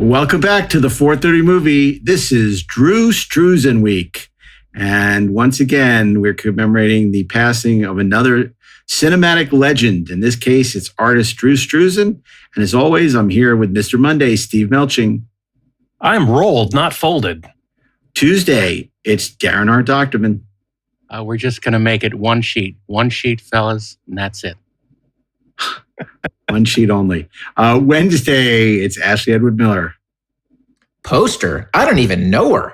Welcome back to the 430 movie. This is Drew Struzan week. And once again, we're commemorating the passing of another cinematic legend. In this case, it's artist Drew Struzan. And as always, I'm here with Mr. Monday, Steve Melching. I'm rolled, not folded. Tuesday, it's DAREN, our DOCHTERMAN. We're just going to make it one sheet. One sheet, fellas, and that's it. One sheet only. Wednesday, it's Ashley Edward Miller. Poster? I don't even know her.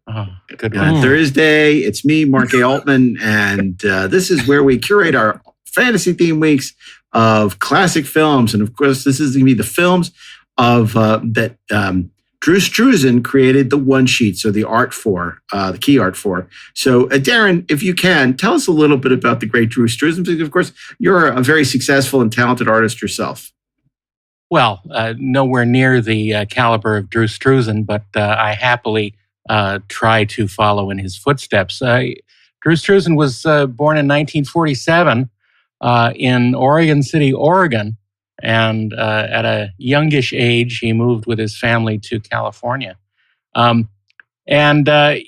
Oh, good one. Thursday, it's me, Mark A. Altman, and this is where we curate our fantasy theme weeks of classic films. And of course, this is going to be the films of that Drew Struzan created the one sheet, so the art for, the key art for. So, DAREN, if you can, tell us a little bit about the great Drew Struzan, because of course, you're a very successful and talented artist yourself. Well, nowhere near the caliber of Drew Struzan, but I happily try to follow in his footsteps. Drew Struzan was born in 1947 in Oregon City, Oregon. And at a youngish age, he moved with his family to California. And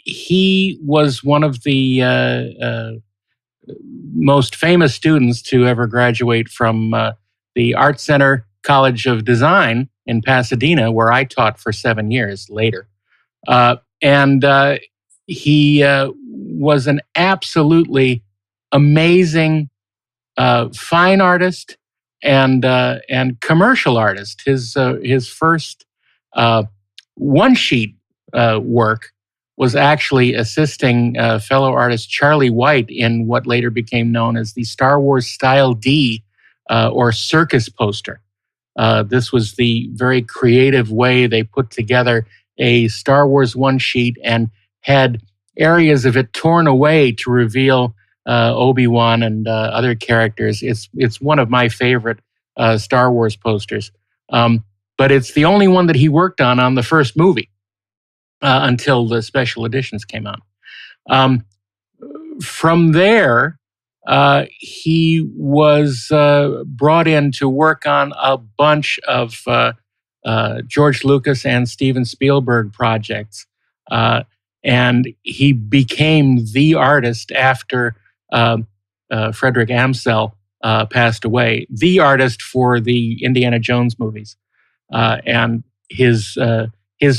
he was one of the most famous students to ever graduate from the Art Center College of Design in Pasadena, where I taught for 7 years later. And he was an absolutely amazing fine artist and commercial artist. His first one-sheet work was actually assisting fellow artist Charlie White in what later became known as the Star Wars Style D or circus poster. This was the very creative way they put together a Star Wars one-sheet and had areas of it torn away to reveal Obi-Wan and other characters. It's one of my favorite Star Wars posters. But it's the only one that he worked on the first movie until the special editions came out. From there, he was brought in to work on a bunch of George Lucas and Steven Spielberg projects. And he became the artist after Frederick Amsel passed away, the artist for the Indiana Jones movies. And his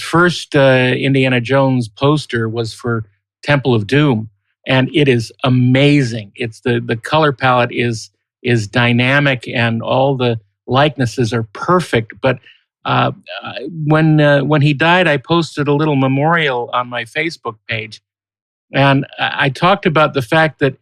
first Indiana Jones poster was for Temple of Doom, and it is amazing. It's the color palette is dynamic, and all the likenesses are perfect. But when he died, I posted a little memorial on my Facebook page, and I talked about the fact that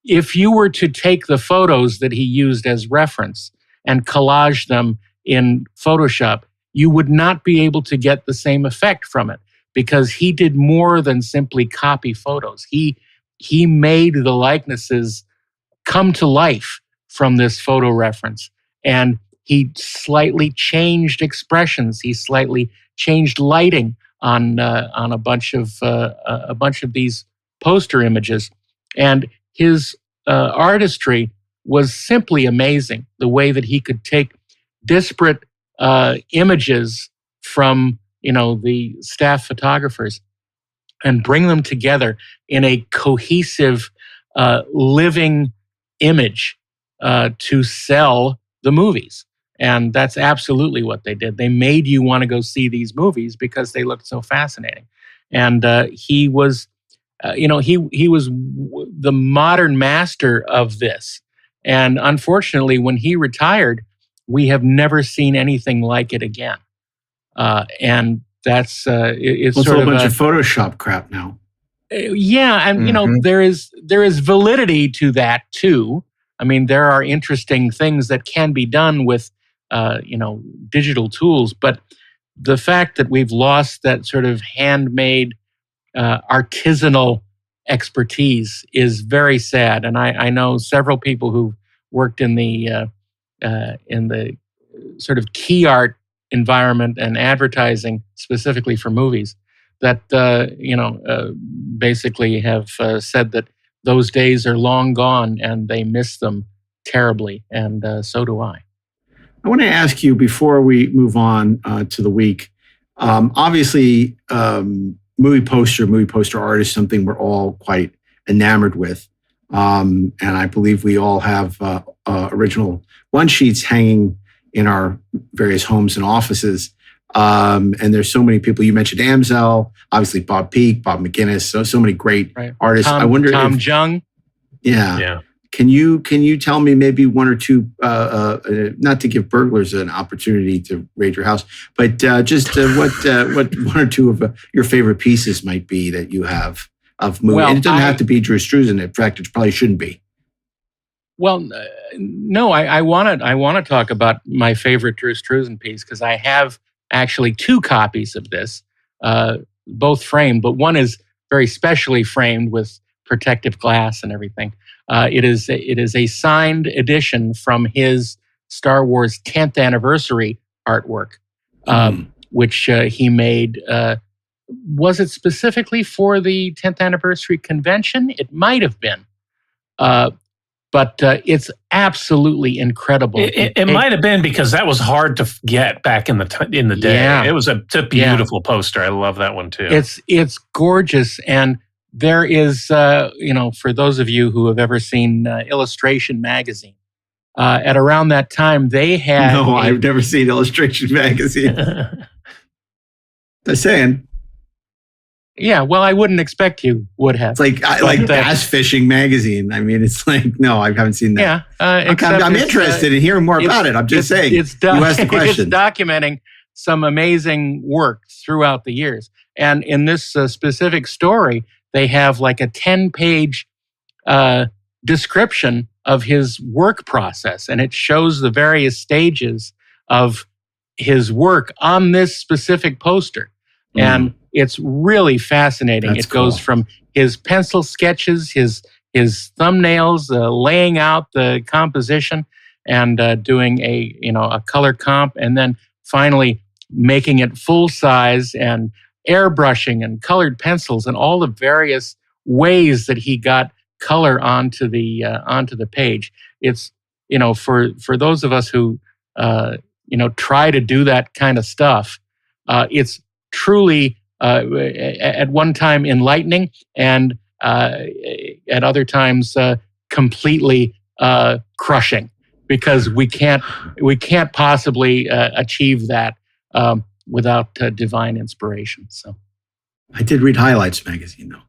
if you were to take the photos that he used as reference and collage them in Photoshop, you would not be able to get the same effect from it, because he did more than simply copy photos. He made the likenesses come to life from this photo reference, and he slightly changed expressions. He slightly changed lighting on a bunch of these poster images, and his artistry was simply amazing. The way that he could take disparate images from the staff photographers and bring them together in a cohesive, living image to sell the movies. And that's absolutely what they did. They made you want to go see these movies because they looked so fascinating. And he was, he was the modern master of this. And unfortunately, when he retired, we have never seen anything like it again. And that's it's sort sort of a bunch of a Photoshop crap now. Yeah, and there is validity to that too. I mean, there are interesting things that can be done with digital tools, but the fact that we've lost that sort of handmade artisanal expertise is very sad. And I know several people who worked in the sort of key art environment and advertising specifically for movies that basically have said that those days are long gone and they miss them terribly, and so do I. I want to ask you before we move on to the week. Obviously, movie poster art is something we're all quite enamored with. And I believe we all have original one-sheets hanging in our various homes and offices. And there's so many people. You mentioned Amzell, obviously Bob Peak, Bob McGinnis, so many great artists. I wonder Tom Jung. Yeah. Can you tell me maybe one or two, not to give burglars an opportunity to raid your house, but just what one or two of your favorite pieces might be that you have of movie? Well, and it doesn't have to be Drew Struzan. In fact, it probably shouldn't be. Well, no, I want to talk about my favorite Drew Struzan piece because I have actually 2 copies of this, both framed, but one is very specially framed with protective glass and everything. It is a signed edition from his Star Wars 10th anniversary artwork, which he made. Was it specifically for the 10th anniversary convention? It might have been. But it's absolutely incredible. It might have been because that was hard to get back in the day. Yeah. It was a beautiful poster. I love that one too. It's gorgeous, and there is for those of you who have ever seen Illustration magazine, at around that time they had. No, I've never seen Illustration magazine. Just saying. Yeah, well, I wouldn't expect you would have. It's like bass fishing magazine. I mean, it's like, no, I haven't seen that. Yeah, I'm interested in hearing more about it. I'm just saying. You asked the question. It's documenting some amazing work throughout the years. And in this specific story, they have like a 10-page description of his work process. And it shows the various stages of his work on this specific poster. And it's really fascinating. It goes from his pencil sketches, his thumbnails, laying out the composition, and doing a color comp, and then finally making it full size and airbrushing and colored pencils and all the various ways that he got color onto the page. It's for those of us who try to do that kind of stuff, it's truly at one time enlightening, and at other times completely crushing, because we can't possibly achieve that without divine inspiration. So, I did read Highlights magazine though.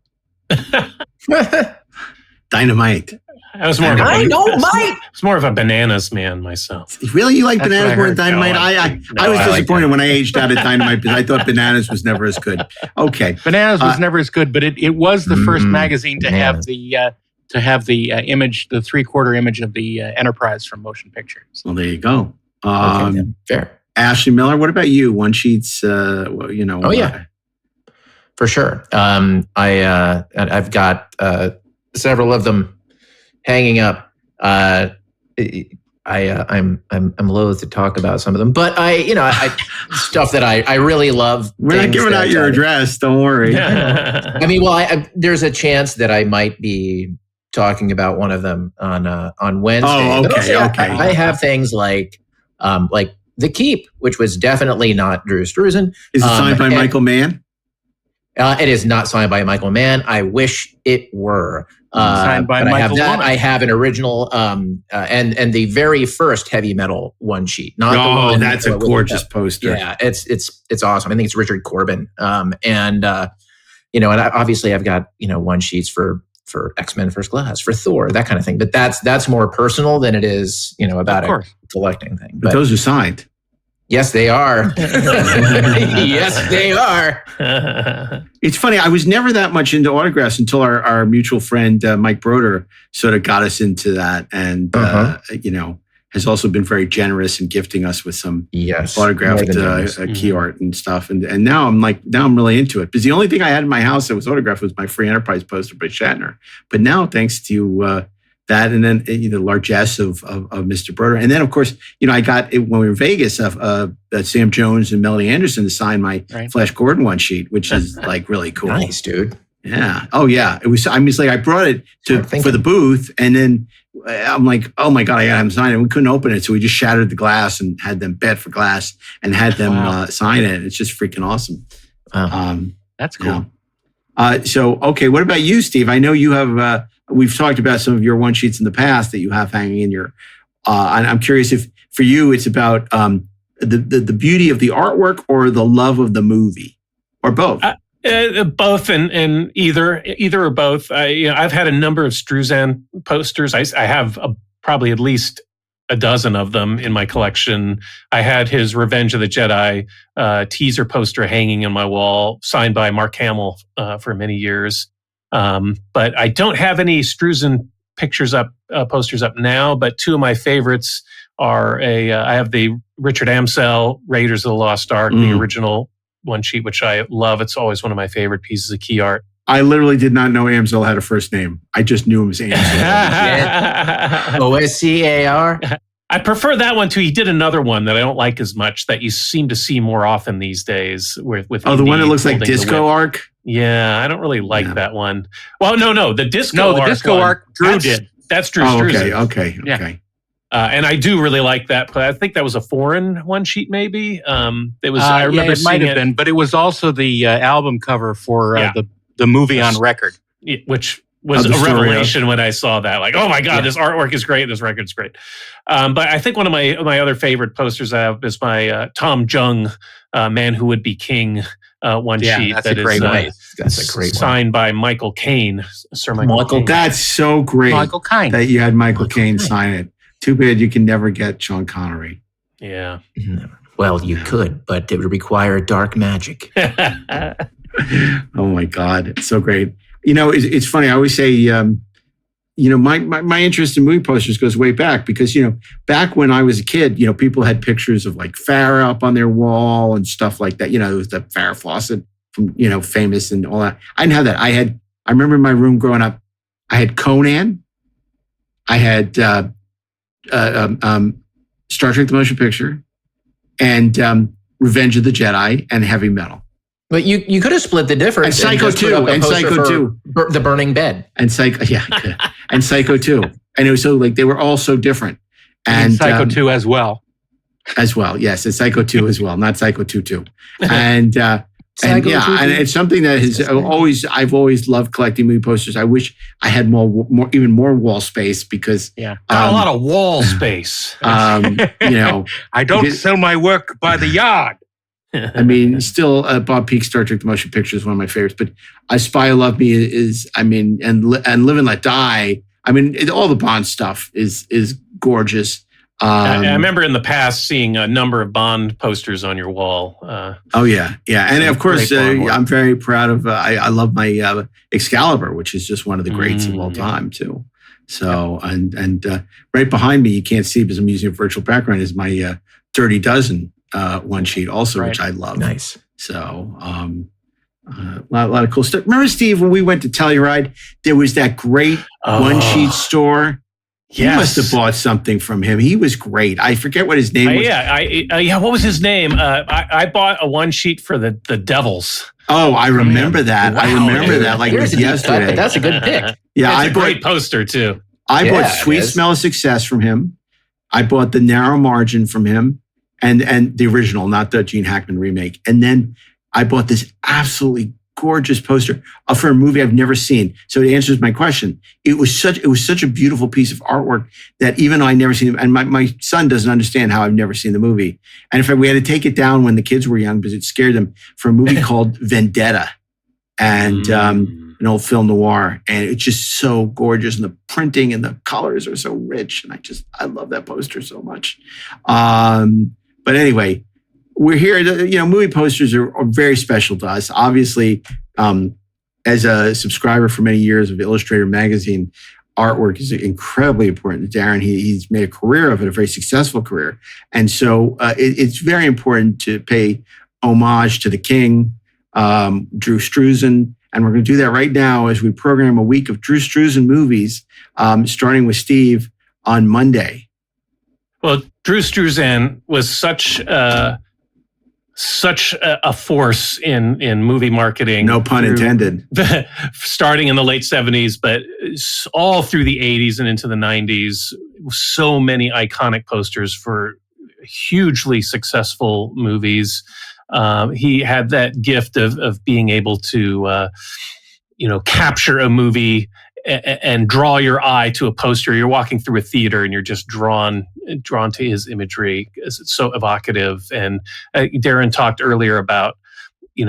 Dynamite. I was more of it's more of a Bananas man myself. Really? You like Bananas more than Dynamite? I was disappointed when I aged out of Dynamite because I thought Bananas was never as good. Okay. Bananas was never as good, but it was the first magazine to have the image, the 3/4 image of the Enterprise from Motion Pictures. Well, there you go. Fair. Ashley Miller, what about you? One sheets, Oh yeah, for sure. I've got several of them hanging up. I'm loath to talk about some of them, but I stuff that I really love. We're not giving out your address. Don't worry. I mean, there's a chance that I might be talking about one of them on Wednesday. Oh, okay. I have things like The Keep, which was definitely not Drew Struzan. Is it signed by Michael Mann? It is not signed by Michael Mann. I wish it were. Signed by Michael Mann. I have an original and the very first heavy metal one sheet. That's a gorgeous poster. Yeah, it's awesome. I think it's Richard Corbin. And obviously I've got one sheets for X-Men First Class, for Thor, that kind of thing. But that's more personal than it is about a collecting thing. But those are signed. Yes, they are. Yes, they are. It's funny. I was never that much into autographs until our mutual friend, Mike Broder, sort of got us into that. And, has also been very generous in gifting us with some autographed key art and stuff. And now I'm really into it. Because the only thing I had in my house that was autographed was my Free Enterprise poster by Shatner. But now, thanks to that, and then the largesse of Mr. Broder, and then of course I got it when we were in Vegas. Sam Jones and Melody Anderson to sign my Flash Gordon one sheet, which is like really cool. Nice, dude. Yeah. Oh yeah. It was. I brought it for the booth, and then I'm like, oh my God, I got him sign it. We couldn't open it. So we just shattered the glass and had them bet for glass and had them sign it. It's just freaking awesome. That's cool. So, okay, what about you, Steve? I know you have, we've talked about some of your one sheets in the past that you have hanging in your, and I'm curious if for you it's about the beauty of the artwork or the love of the movie or both. Both and either or both. I've had a number of Struzan posters. I have probably at least a dozen of them in my collection. I had his Revenge of the Jedi teaser poster hanging on my wall, signed by Mark Hamill for many years. But I don't have any Struzan posters up now. But two of my favorites are I have the Richard Amsel Raiders of the Lost Ark, the original one sheet, which I love. It's always one of my favorite pieces of key art. I literally did not know Amsel had a first name. I just knew him as Amsel. O-S-C-A-R? I prefer that one too. He did another one that I don't like as much that you seem to see more often these days. With the one that looks like Disco Arc? Yeah, I don't really like that one. Well, no, the Disco Arc Drew did. That's Drew Struzan. Struzan. Okay. Yeah. And I do really like that. But I think that was a foreign one sheet, maybe. It was. I remember it might have been, but it was also the album cover for the movie on record, which was a revelation when I saw that. Like, oh my God, this artwork is great. This record's great. But I think one of my other favorite posters I have is my Tom Jung, Man Who Would Be King one sheet. That's a great one. That's a great one. Signed by Michael Caine, Sir Michael Caine. That's so great. Michael Caine. That you had Michael Caine sign it. Too bad you can never get Sean Connery. Yeah. Well, you could, but it would require dark magic. Oh my God, it's so great. It's funny. I always say, my interest in movie posters goes way back because, back when I was a kid, people had pictures of like Farrah up on their wall and stuff like that. It was the Farrah Fawcett from, Famous and all that. I didn't have that. I remember in my room growing up, I had Conan. I had Star Trek: The Motion Picture and Revenge of the Jedi and Heavy Metal. But you could have split the difference. And Psycho 2. And Psycho 2. The Burning Bed. And Psycho, and Psycho 2. And it was so like, they were all so different. And Psycho 2 as well. As well, yes. And Psycho 2 as well, not Psycho 2. And and it's something that I've always loved collecting movie posters. I wish I had even more wall space because not a lot of wall space. I don't sell my work by the yard. I mean, still, Bob Peake's Star Trek: The Motion Picture is one of my favorites. But I Spy Who Loved Me is, and Live and Let Die. I mean, all the Bond stuff is gorgeous. I remember in the past seeing a number of Bond posters on your wall. And of course, I'm very proud of. I love my Excalibur, which is just one of the greats of all time too. So and right behind me, you can't see because I'm using a virtual background, is my Dirty Dozen one sheet also, which I love. Nice. So a lot of cool stuff. Remember, Steve, when we went to Telluride, there was that great one sheet store. You must have bought something from him. He was great. I forget what his name was. What was his name? I bought a one sheet for the Devils. Oh, I remember that. Wow, I remember that like it was yesterday. That's a good pick. Yeah, it's a great poster too. I bought Sweet Smell of Success from him. I bought The Narrow Margin from him, and the original, not the Gene Hackman remake. And then I bought this absolutely gorgeous poster for a movie I've never seen. So it answers my question. It was such a beautiful piece of artwork that even though I never seen it, and my son doesn't understand how I've never seen the movie. And in fact, we had to take it down when the kids were young because it scared them, for a movie called Vendetta, and an old film noir. And it's just so gorgeous, and the printing and the colors are so rich. And I love that poster so much. But anyway, we're here. Movie posters are very special to us. Obviously, as a subscriber for many years of Illustrator magazine, artwork is incredibly important to Darren. He's made a career of it, a very successful career. And so it's very important to pay homage to the king, Drew Struzan. And we're going to do that right now as we program a week of Drew Struzan movies, starting with Steve on Monday. Well, Drew Struzan was such a force in movie marketing. No pun intended. Starting in the late 70s, but all through the 80s and into the 90s, so many iconic posters for hugely successful movies. He had that gift of being able to, capture a movie and draw your eye to a poster. You're walking through a theater and you're just drawn to his imagery because it's so evocative. And Darren talked earlier about,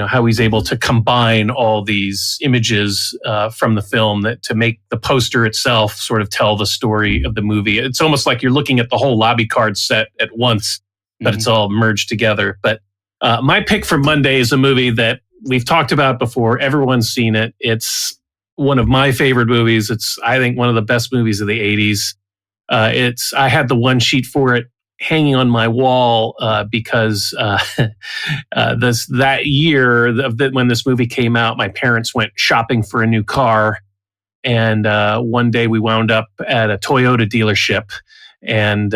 how he's able to combine all these images from the film to make the poster itself sort of tell the story of the movie. It's almost like you're looking at the whole lobby card set at once, but it's all merged together. But my pick for Monday is a movie that we've talked about before. Everyone's seen it. It's one of my favorite movies. It's, I think, one of the best movies of the 80s. I had the one sheet for it hanging on my wall because that year when this movie came out, my parents went shopping for a new car. And one day we wound up at a Toyota dealership, and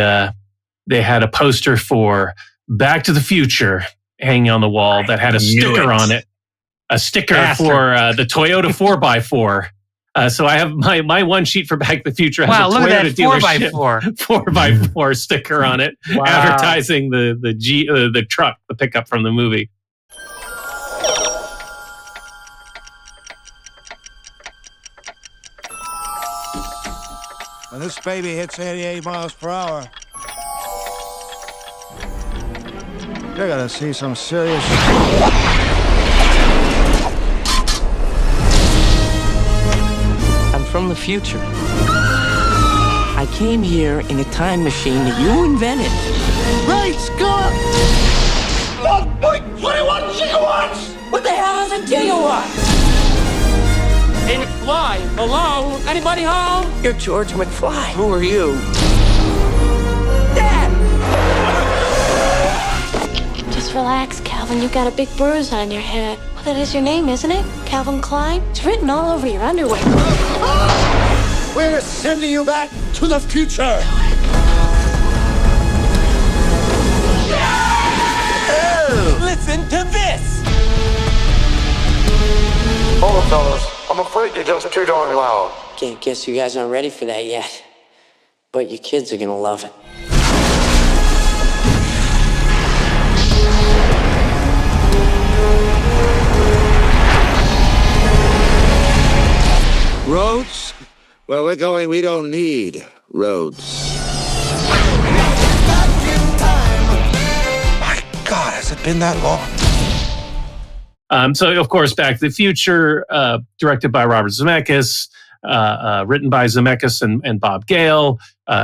they had a poster for Back to the Future hanging on the wall that had a sticker on it. A sticker for the Toyota 4x4. So I have my one sheet for Back to the Future has a Toyota dealership 4x4 sticker on it, advertising the truck, the pickup from the movie. When this baby hits 88 miles per hour, you're gonna see some serious shit. I'm from the future. I came here in a time machine that you invented. Great Scott! 1.21 gigawatts! What the hell is a gigawatt? And fly. Hello? Anybody home? You're George McFly. Who are you? Dad! Just relax, Calvin. You got a big bruise on your head. Well, that is your name, isn't it? Calvin Klein? It's written all over your underwear. We're sending you back to the future. Oh, listen to this. Hold on, fellas. I'm afraid you're just too darn loud. Can't guess you guys aren't ready for that yet. But your kids are gonna love it. Roads? Where we're going, we don't need roads. My God, has it been that long? So, of course, Back to the Future, directed by Robert Zemeckis, written by Zemeckis and Bob Gale,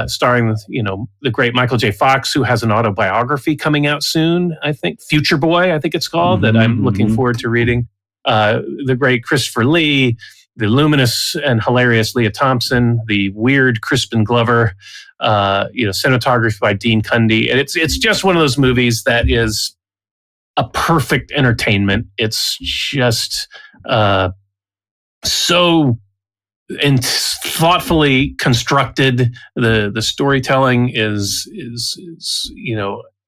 starring the great Michael J. Fox, who has an autobiography coming out soon. I think Future Boy, I think it's called, that I'm looking forward to reading. The great Christopher Lee, the luminous and hilarious Leah Thompson, the weird Crispin Glover, cinematography by Dean Cundy. And it's just one of those movies that is a perfect entertainment. It's just so thoughtfully constructed. The storytelling is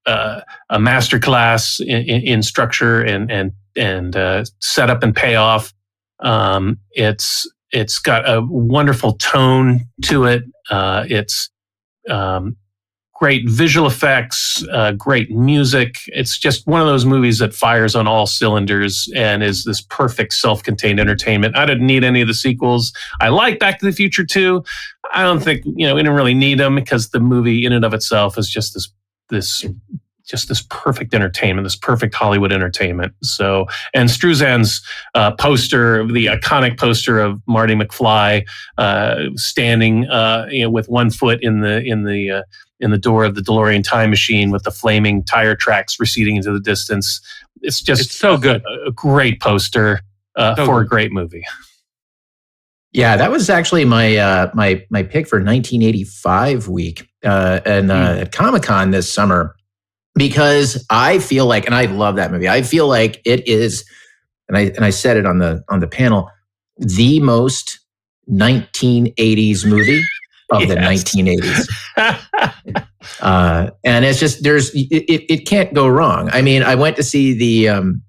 a masterclass in structure and setup and payoff. It's got a wonderful tone to it. It's great visual effects, great music. It's just one of those movies that fires on all cylinders and is this perfect self-contained entertainment. I didn't need any of the sequels. I like Back to the Future 2. I don't think, we didn't really need them because the movie in and of itself is just this perfect entertainment, this perfect Hollywood entertainment. So, and Struzan's poster, the iconic poster of Marty McFly standing, with one foot in the door of the DeLorean time machine with the flaming tire tracks receding into the distance. It's so good. A great poster for a great movie. Yeah, that was actually my my pick for 1985 week at Comic-Con this summer. Because I feel like, and I love that movie, I feel like it is, and I said it on the panel, the most 1980s movie of the 1980s. And it's just, it can't go wrong. I mean, I went to see the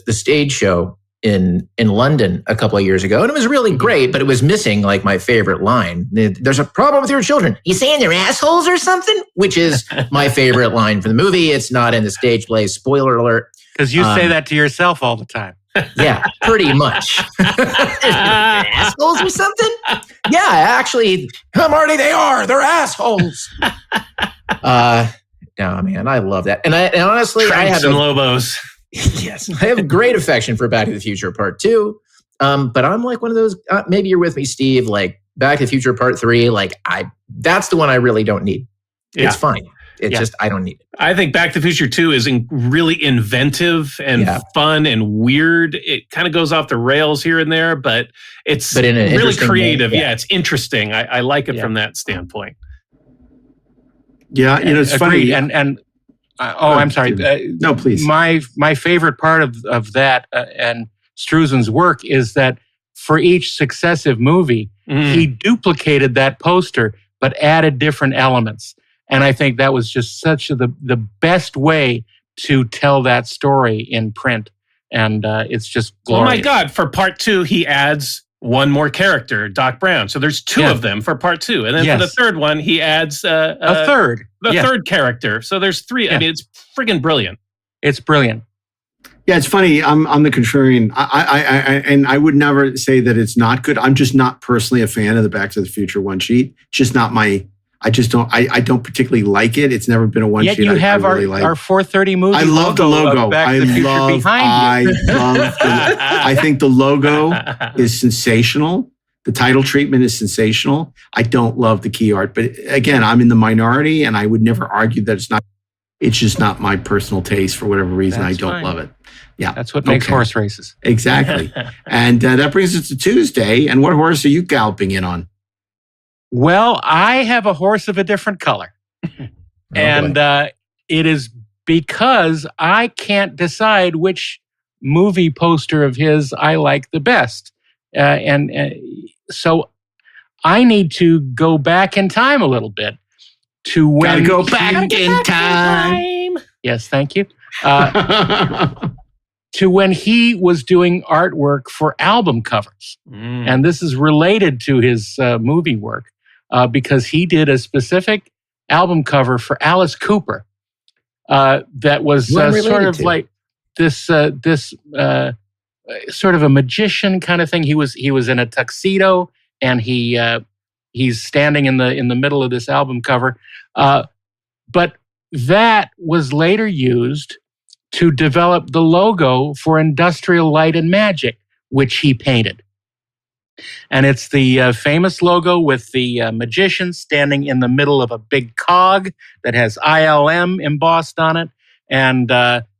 stage show in London a couple of years ago, and it was really great, but it was missing like my favorite line. There's a problem with your children. You saying they're assholes or something? Which is my favorite line from the movie. It's not in the stage play. Spoiler alert. Because you say that to yourself all the time. Yeah, pretty much. Assholes or something? Yeah, actually, Marty, they are. They're assholes. No, man, I love that. And honestly, I have Lobos. Yes, I have great affection for Back to the Future Part 2. But I'm like one of those, maybe you're with me, Steve, like Back to the Future Part 3, like that's the one I really don't need. Yeah. It's fine. It's just, I don't need it. I think Back to the Future 2 is really inventive and fun and weird. It kind of goes off the rails here and there, but it's in a really creative. way, yeah, it's interesting. I like it from that standpoint. Yeah, it's funny. And I'm sorry. No, please. My favorite part of that and Struzan's work is that for each successive movie, he duplicated that poster, but added different elements. And I think that was just such the best way to tell that story in print. And it's just glorious. Oh my God. For part 2, he adds one more character, Doc Brown. So there's 2 of them for part 2. And then for the third one, he adds a third. The third character. So there's 3. I mean, it's friggin' brilliant. It's brilliant. Yeah, it's funny. I'm the contrarian. And I would never say that it's not good. I'm just not personally a fan of the Back to the Future one sheet. It's just not my. I don't particularly like it. It's never been a one sheet. Yet you have I really like. our 430 movie. I love the logo. I think the logo is sensational. The title treatment is sensational. I don't love the key art, but again, I'm in the minority, and I would never argue that it's not. It's just not my personal taste for whatever reason. I don't love it. Yeah, that's what makes horse races. Exactly. And that brings us to Tuesday. And what horse are you galloping in on? Well, I have a horse of a different color. And it is because I can't decide which movie poster of his I like the best. So I need to go back in time a little bit to when... Gotta go back in time. Yes, thank you. To when he was doing artwork for album covers. And this is related to his movie work. Because he did a specific album cover for Alice Cooper that was sort of like this sort of a magician kind of thing. He was in a tuxedo, and he's standing in the middle of this album cover. But that was later used to develop the logo for Industrial Light and Magic, which he painted. And it's the famous logo with the magician standing in the middle of a big cog that has ILM embossed on it. And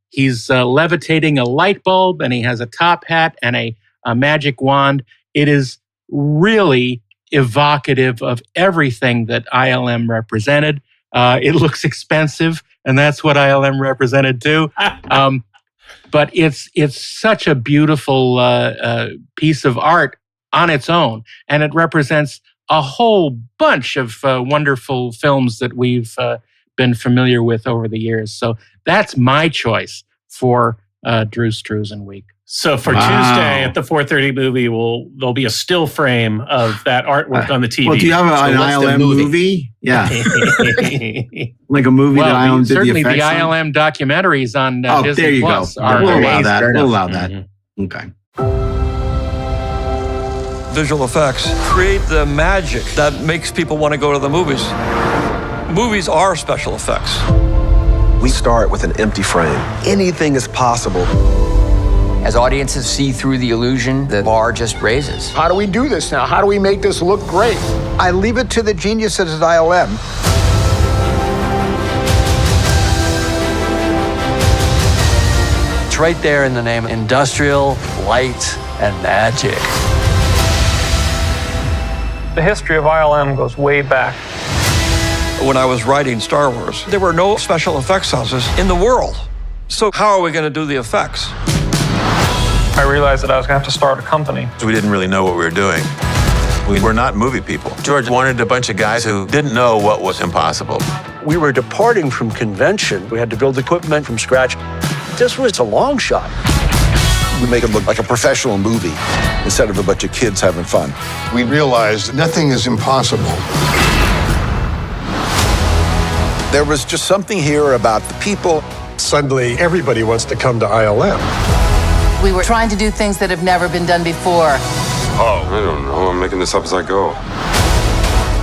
he's levitating a light bulb, and he has a top hat and a magic wand. It is really evocative of everything that ILM represented. It looks expensive, and that's what ILM represented too. But it's such a beautiful piece of art on its own, and it represents a whole bunch of wonderful films that we've been familiar with over the years. So that's my choice for Drew Struzan Week. So for Tuesday at the 4:30 movie, there'll be a still frame of that artwork on the TV. Well, do you have an ILM movie? Yeah. Like a movie that ILM did the certainly effects the on? ILM documentaries on Disney there you Plus go. are We'll allow amazing. that. We'll allow that. Okay. Visual effects create the magic that makes people want to go to the movies. Movies are special effects. We start with an empty frame. Anything is possible. As audiences see through the illusion, the bar just raises. How do we do this now? How do we make this look great? I leave it to the geniuses at ILM. It's right there in the name, Industrial Light and Magic. The history of ILM goes way back. When I was writing Star Wars, there were no special effects houses in the world. So how are we going to do the effects? I realized that I was going to have to start a company. We didn't really know what we were doing. We were not movie people. George wanted a bunch of guys who didn't know what was impossible. We were departing from convention. We had to build equipment from scratch. This was a long shot. We make it look like a professional movie instead of a bunch of kids having fun. We realized nothing is impossible. There was just something here about the people. Suddenly, everybody wants to come to ILM. We were trying to do things that have never been done before. Oh, I don't know. I'm making this up as I go.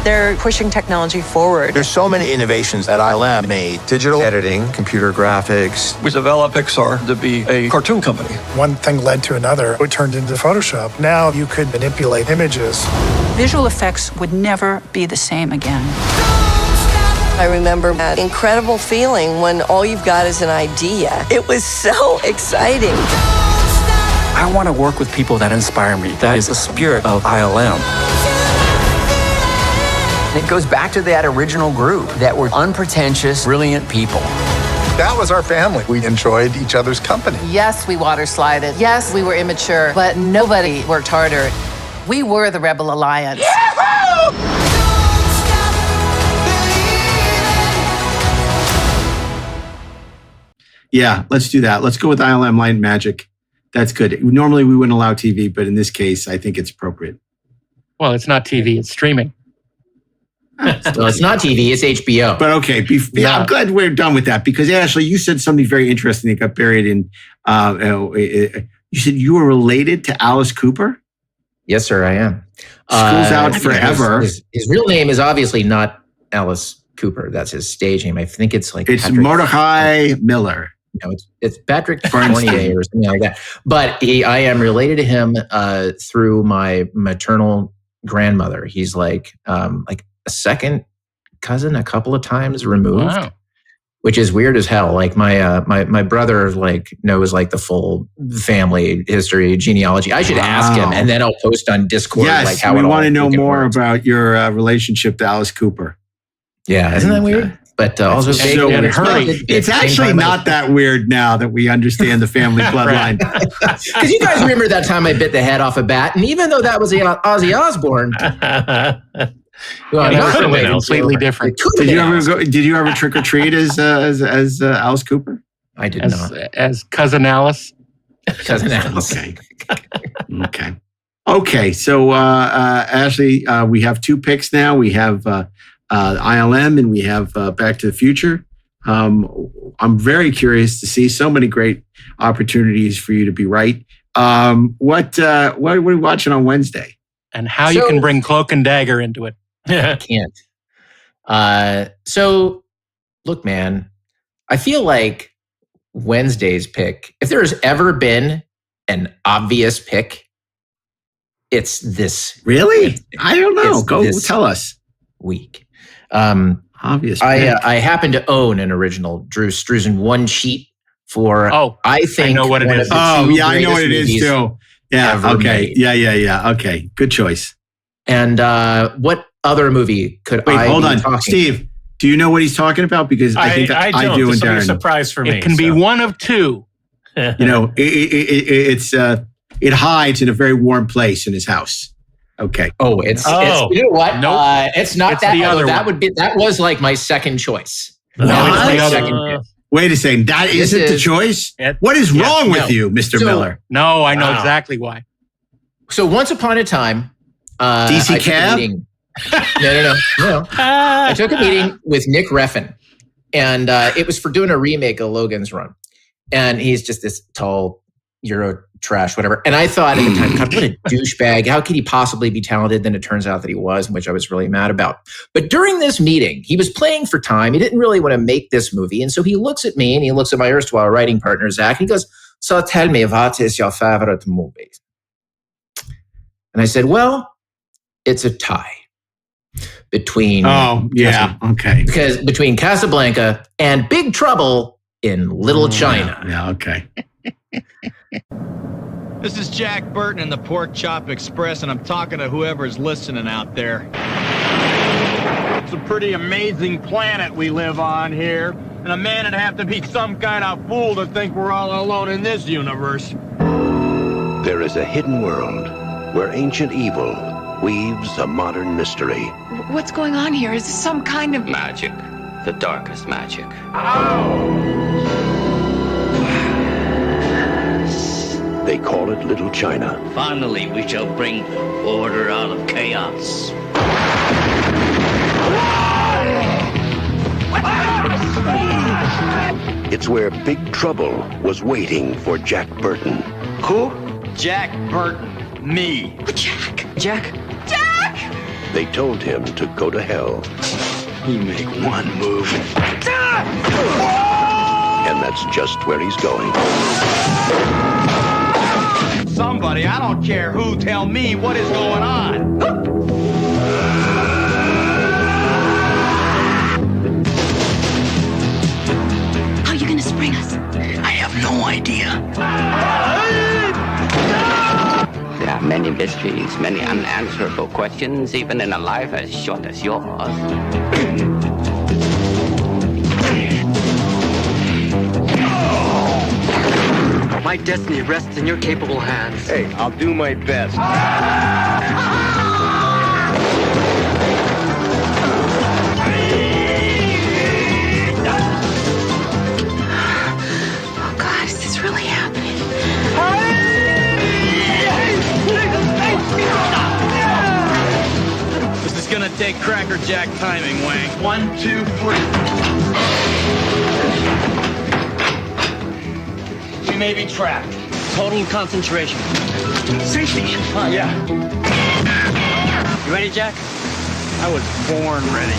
They're pushing technology forward. There's so many innovations that ILM made. Digital editing, computer graphics. We developed Pixar to be a cartoon company. One thing led to another. It turned into Photoshop. Now you could manipulate images. Visual effects would never be the same again. I remember that incredible feeling when all you've got is an idea. It was so exciting. I want to work with people that inspire me. That is the spirit of ILM. It goes back to that original group that were unpretentious, brilliant people. That was our family. We enjoyed each other's company. Yes, we water slided. Yes, we were immature, but nobody worked harder. We were the Rebel Alliance. Yeah, let's do that. Let's go with ILM Light and Magic. That's good. Normally we wouldn't allow TV, but in this case, I think it's appropriate. Well, it's not TV, it's streaming. Well, it's not TV, it's HBO. But okay, I'm glad we're done with that because Ashley, you said something very interesting that got buried in. You said you were related to Alice Cooper? Yes, sir, I am. School's Out Forever. His real name is obviously not Alice Cooper. That's his stage name. I think it's like it's Patrick Mordecai Miller. No, it's Patrick Fournier or something like that. But I am related to him through my maternal grandmother. He's like a second cousin, a couple of times removed, which is weird as hell. Like my brother knows the full family history, genealogy. I should ask him, and then I'll post on Discord. Yes, we want to know more about your relationship to Alice Cooper. Yeah, isn't that weird? But also, it's actually not that weird now that we understand the family bloodline. Because you guys remember that time I bit the head off a bat, and even though that was Ozzy Osbourne, completely different. Did you ever trick or treat as Alice Cooper? I did not. As Cousin Alice. Cousin Alice. Okay. So Ashley, we have two picks now. We have ILM and we have Back to the Future. I'm very curious to see so many great opportunities for you to be right. What are we watching on Wednesday? And how you can bring Cloak and Dagger into it. I can't. So look, man, I feel like Wednesday's pick, if there's ever been an obvious pick, it's this. Really? I don't know. Go tell us. Week. Obvious. I happen to own an original Drew Struzan one sheet for. I think I know what it is. I know what it is too. Yeah. Okay. Made. Yeah. Okay. Good choice. And what other movie could I? Hold on, talking? Steve. Do you know what he's talking about? Because I think I do. It's And a surprise for me. It can be one of two. It hides in a very warm place in his house. Okay. It's you know what? Nope. It's not it's that. The other that was like my second choice. No, it's the other. Wait a second. That isn't the choice? What is wrong with you, Mr. Miller? No, I know exactly why. So once upon a time, DC Cab? No. I took a meeting with Nick Refn, and it was for doing a remake of Logan's Run. And he's just this tall Euro trash, whatever. And I thought at the time, God, what a douchebag. How could he possibly be talented? Then it turns out that he was, which I was really mad about. But during this meeting, he was playing for time. He didn't really want to make this movie. And so he looks at me and he looks at my erstwhile writing partner, Zach, and he goes, "So tell me, what is your favorite movie?" And I said, well, it's a tie between. Because between Casablanca and Big Trouble in Little China. Yeah, okay. This is Jack Burton in the Pork Chop Express, and I'm talking to whoever's listening out there. It's a pretty amazing planet we live on here, and a man would have to be some kind of fool to think we're all alone in this universe. There is a hidden world where ancient evil weaves a modern mystery. What's going on here? Is this some kind of magic? The darkest magic. They call it Little China. Finally, we shall bring order out of chaos. It's where Big Trouble was waiting for Jack Burton. Who? Jack Burton. Me. Jack. Jack? Jack! They told him to go to hell. You make one move. And that's just where he's going. Somebody, I don't care who, tell me what is going on. How are you gonna spring us? I have no idea. There are many mysteries, many unanswerable questions, even in a life as short as yours. My destiny rests in your capable hands. Hey, I'll do my best. Oh God, is this really happening? This is gonna take Cracker Jack timing, Wang. 1, 2, 3. We may be trapped. Total concentration. Safety. Yeah. You ready, Jack? I was born ready.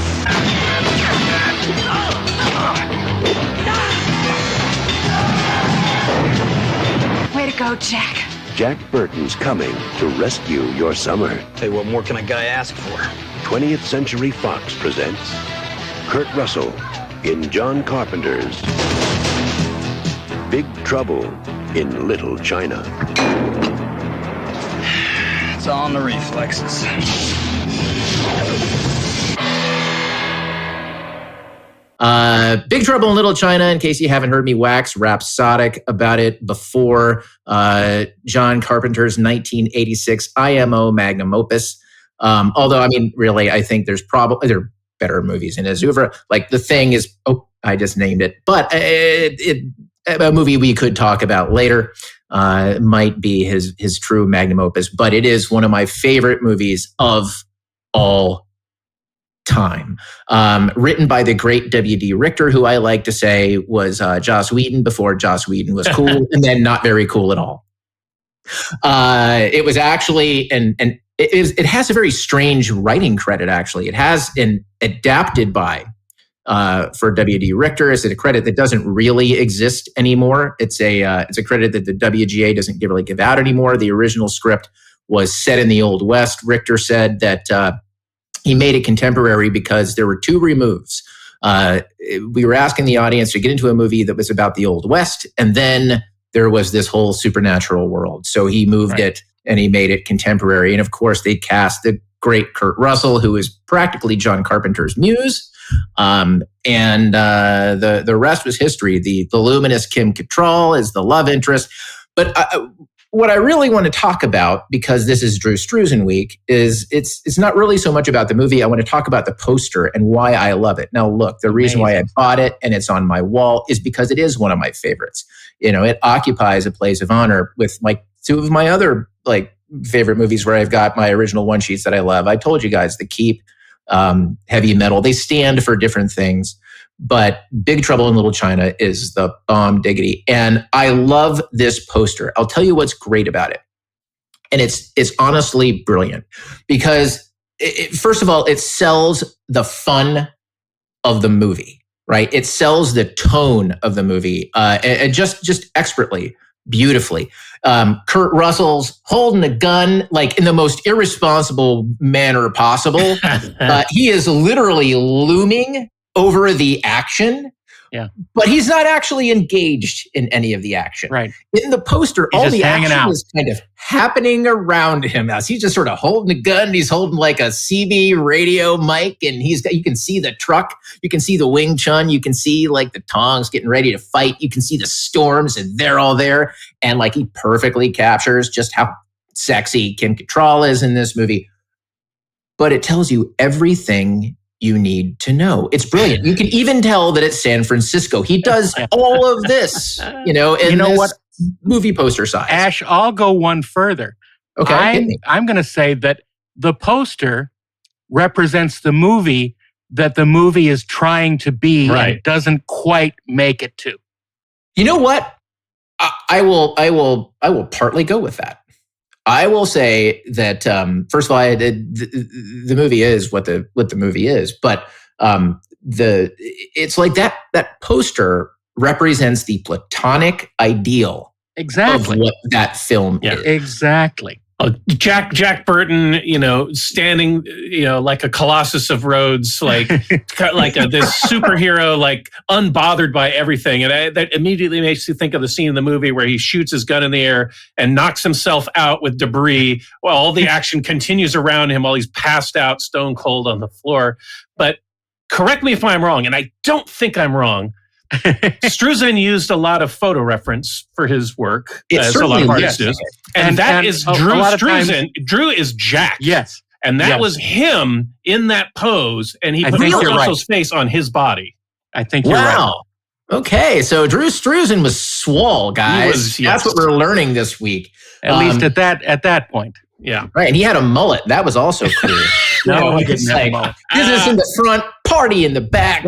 Way to go, Jack. Jack Burton's coming to rescue your summer. Hey, what more can a guy ask for? 20th Century Fox presents Kurt Russell in John Carpenter's Big Trouble in Little China. It's all in the reflexes. Big Trouble in Little China, in case you haven't heard me wax rhapsodic about it before, John Carpenter's 1986 IMO magnum opus. Although, I mean, really, I think there are better movies in his oeuvre. Like The Thing is, I just named it. But a movie we could talk about later might be his true magnum opus. But it is one of my favorite movies of all time. Written by the great W.D. Richter, who I like to say was Joss Whedon before Joss Whedon was cool, and then not very cool at all. It was actually, it has a very strange writing credit, actually. It has an adapted by for W.D. Richter. It's a credit that doesn't really exist anymore. It's a credit that the WGA doesn't really give out anymore. The original script was set in the Old West. Richter said that he made it contemporary because there were two removes. We were asking the audience to get into a movie that was about the Old West, and then there was this whole supernatural world. So he moved it and he made it contemporary. And of course, they cast the great Kurt Russell, who is practically John Carpenter's muse. And the rest was history. The luminous Kim Cattrall is the love interest. But what I really want to talk about, because this is Drew Struzan week, is it's not really so much about the movie. I want to talk about the poster and why I love it. Now, look, the reason why I bought it and it's on my wall is because it is one of my favorites. You know, it occupies a place of honor with like two of my other like favorite movies where I've got my original one sheets that I love. I told you guys, The Keep, Heavy Metal, they stand for different things. But Big Trouble in Little China is the bomb diggity. And I love this poster. I'll tell you what's great about it. And it's honestly brilliant because, first of all, it sells the fun of the movie, right? It sells the tone of the movie and just expertly, beautifully. Kurt Russell's holding a gun like in the most irresponsible manner possible. He is literally looming over the action, but he's not actually engaged in any of the action. Right. In the poster, He's all just the action out. is kind of happening around him as he's just sort of holding a gun. He's holding like a CB radio mic, and you can see the truck, you can see the Wing Chun, you can see like the Tongs getting ready to fight, you can see the storms, and they're all there. And like he perfectly captures just how sexy Kim Cattrall is in this movie. But it tells you everything you need to know. It's brilliant. You can even tell that it's San Francisco. He does all of this, you know. You know what? movie poster size. Ash, I'll go one further. Okay. I'm going to say that the poster represents the movie that the movie is trying to be and doesn't quite make it to. You know what? I will partly go with that. I will say that first of all, the movie is what the movie is, but it's like that poster represents the platonic ideal of what that film is. Exactly. Jack Burton, standing, like a Colossus of Rhodes, like this superhero, like unbothered by everything, and that immediately makes you think of the scene in the movie where he shoots his gun in the air and knocks himself out with debris, while all the action continues around him while he's passed out, stone cold on the floor. But correct me if I'm wrong, and I don't think I'm wrong. Struzan used a lot of photo reference for his work, as a lot of artists do. And that is Drew Struzan. Drew is Jack. Yes. And that was him in that pose, and he put Marcello's face on his body. I think you're right. Okay, so Drew Struzan was swole, guys. That's what we're learning this week. At least at that point. Yeah. Right, and he had a mullet. That was also cool. No, he didn't have a mullet. Business in the front, party in the back.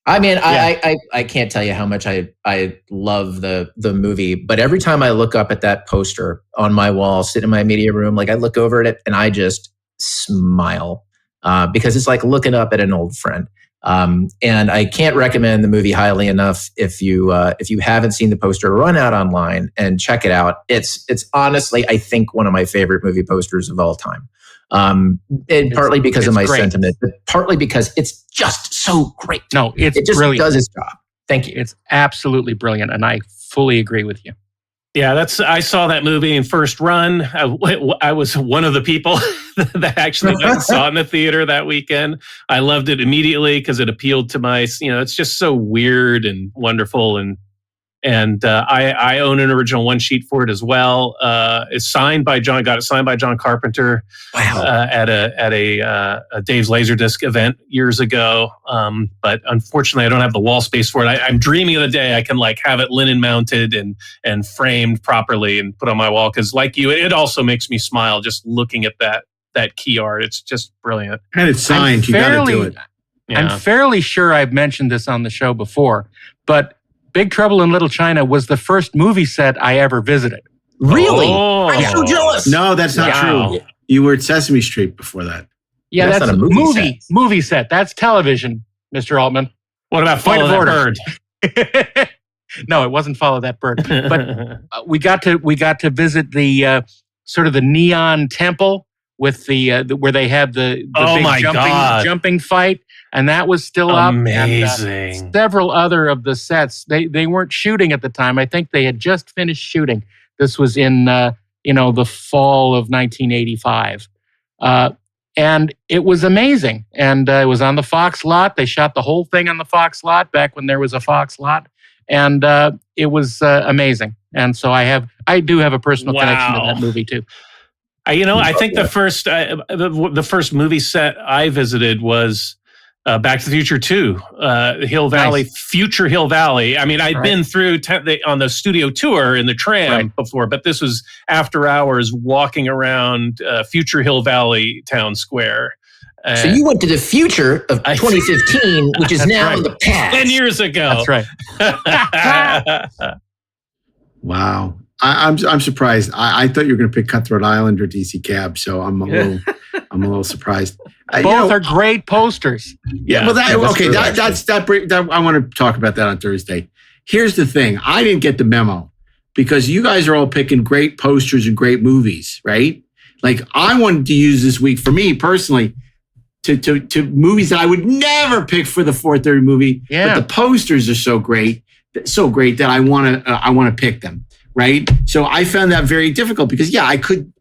I mean, I can't tell you how much I love the movie, but every time I look up at that poster on my wall, sit in my media room, like I look over at it and I just smile because it's like looking up at an old friend. And I can't recommend the movie highly enough. If you haven't seen the poster, run out online and check it out. It's honestly, I think, one of my favorite movie posters of all time. And partly because of my sentiment, but partly because it's just so great. No, it just brilliant. Does its job. Thank you. It's absolutely brilliant, and I fully agree with you. Yeah, I saw that movie in first run. I was one of the people that actually saw it in the theater that weekend. I loved it immediately because it appealed to my, it's just so weird and wonderful. And I own an original one sheet for it as well. It's signed by John. Got it signed by John Carpenter. Wow. At a Dave's Laserdisc event years ago. But unfortunately, I don't have the wall space for it. I'm dreaming of the day I can have it linen mounted and framed properly and put on my wall. Because like you, it also makes me smile just looking at that key art. It's just brilliant. And it's signed. You got to do it. Yeah. I'm fairly sure I've mentioned this on the show before, but Big Trouble in Little China was the first movie set I ever visited. Really? I'm so jealous. No, that's not true. You were at Sesame Street before that. Yeah, that's not a movie set. That's television, Mr. Altman. What about Follow That Bird? No, it wasn't Follow That Bird. But we got to visit the sort of the neon temple with the where they had the big jumping fight. And that was still amazing. Up. And, several other of the sets, they weren't shooting at the time. I think they had just finished shooting. This was in the fall of 1985, and it was amazing. And it was on the Fox lot. They shot the whole thing on the Fox lot back when there was a Fox lot, and it was amazing. And so I do have a personal connection to that movie too. I think the first movie set I visited was Back to the Future 2, Hill Valley, nice. Future Hill Valley. I mean, I'd been through on the studio tour in the tram before, but this was after hours walking around Future Hill Valley Town Square. So you went to the future of 2015, which is now in the past. 10 years ago. That's right. Wow. I'm surprised. I thought you were going to pick Cutthroat Island or DC Cab, so I'm a little surprised. Both are great posters. Yeah. Well, that I want to talk about that on Thursday. Here's the thing: I didn't get the memo because you guys are all picking great posters and great movies, right? Like I wanted to use this week for me personally to movies that I would never pick for the 4:30 movie. Yeah. But the posters are so great that I want to pick them. Right. So I found that very difficult because, I could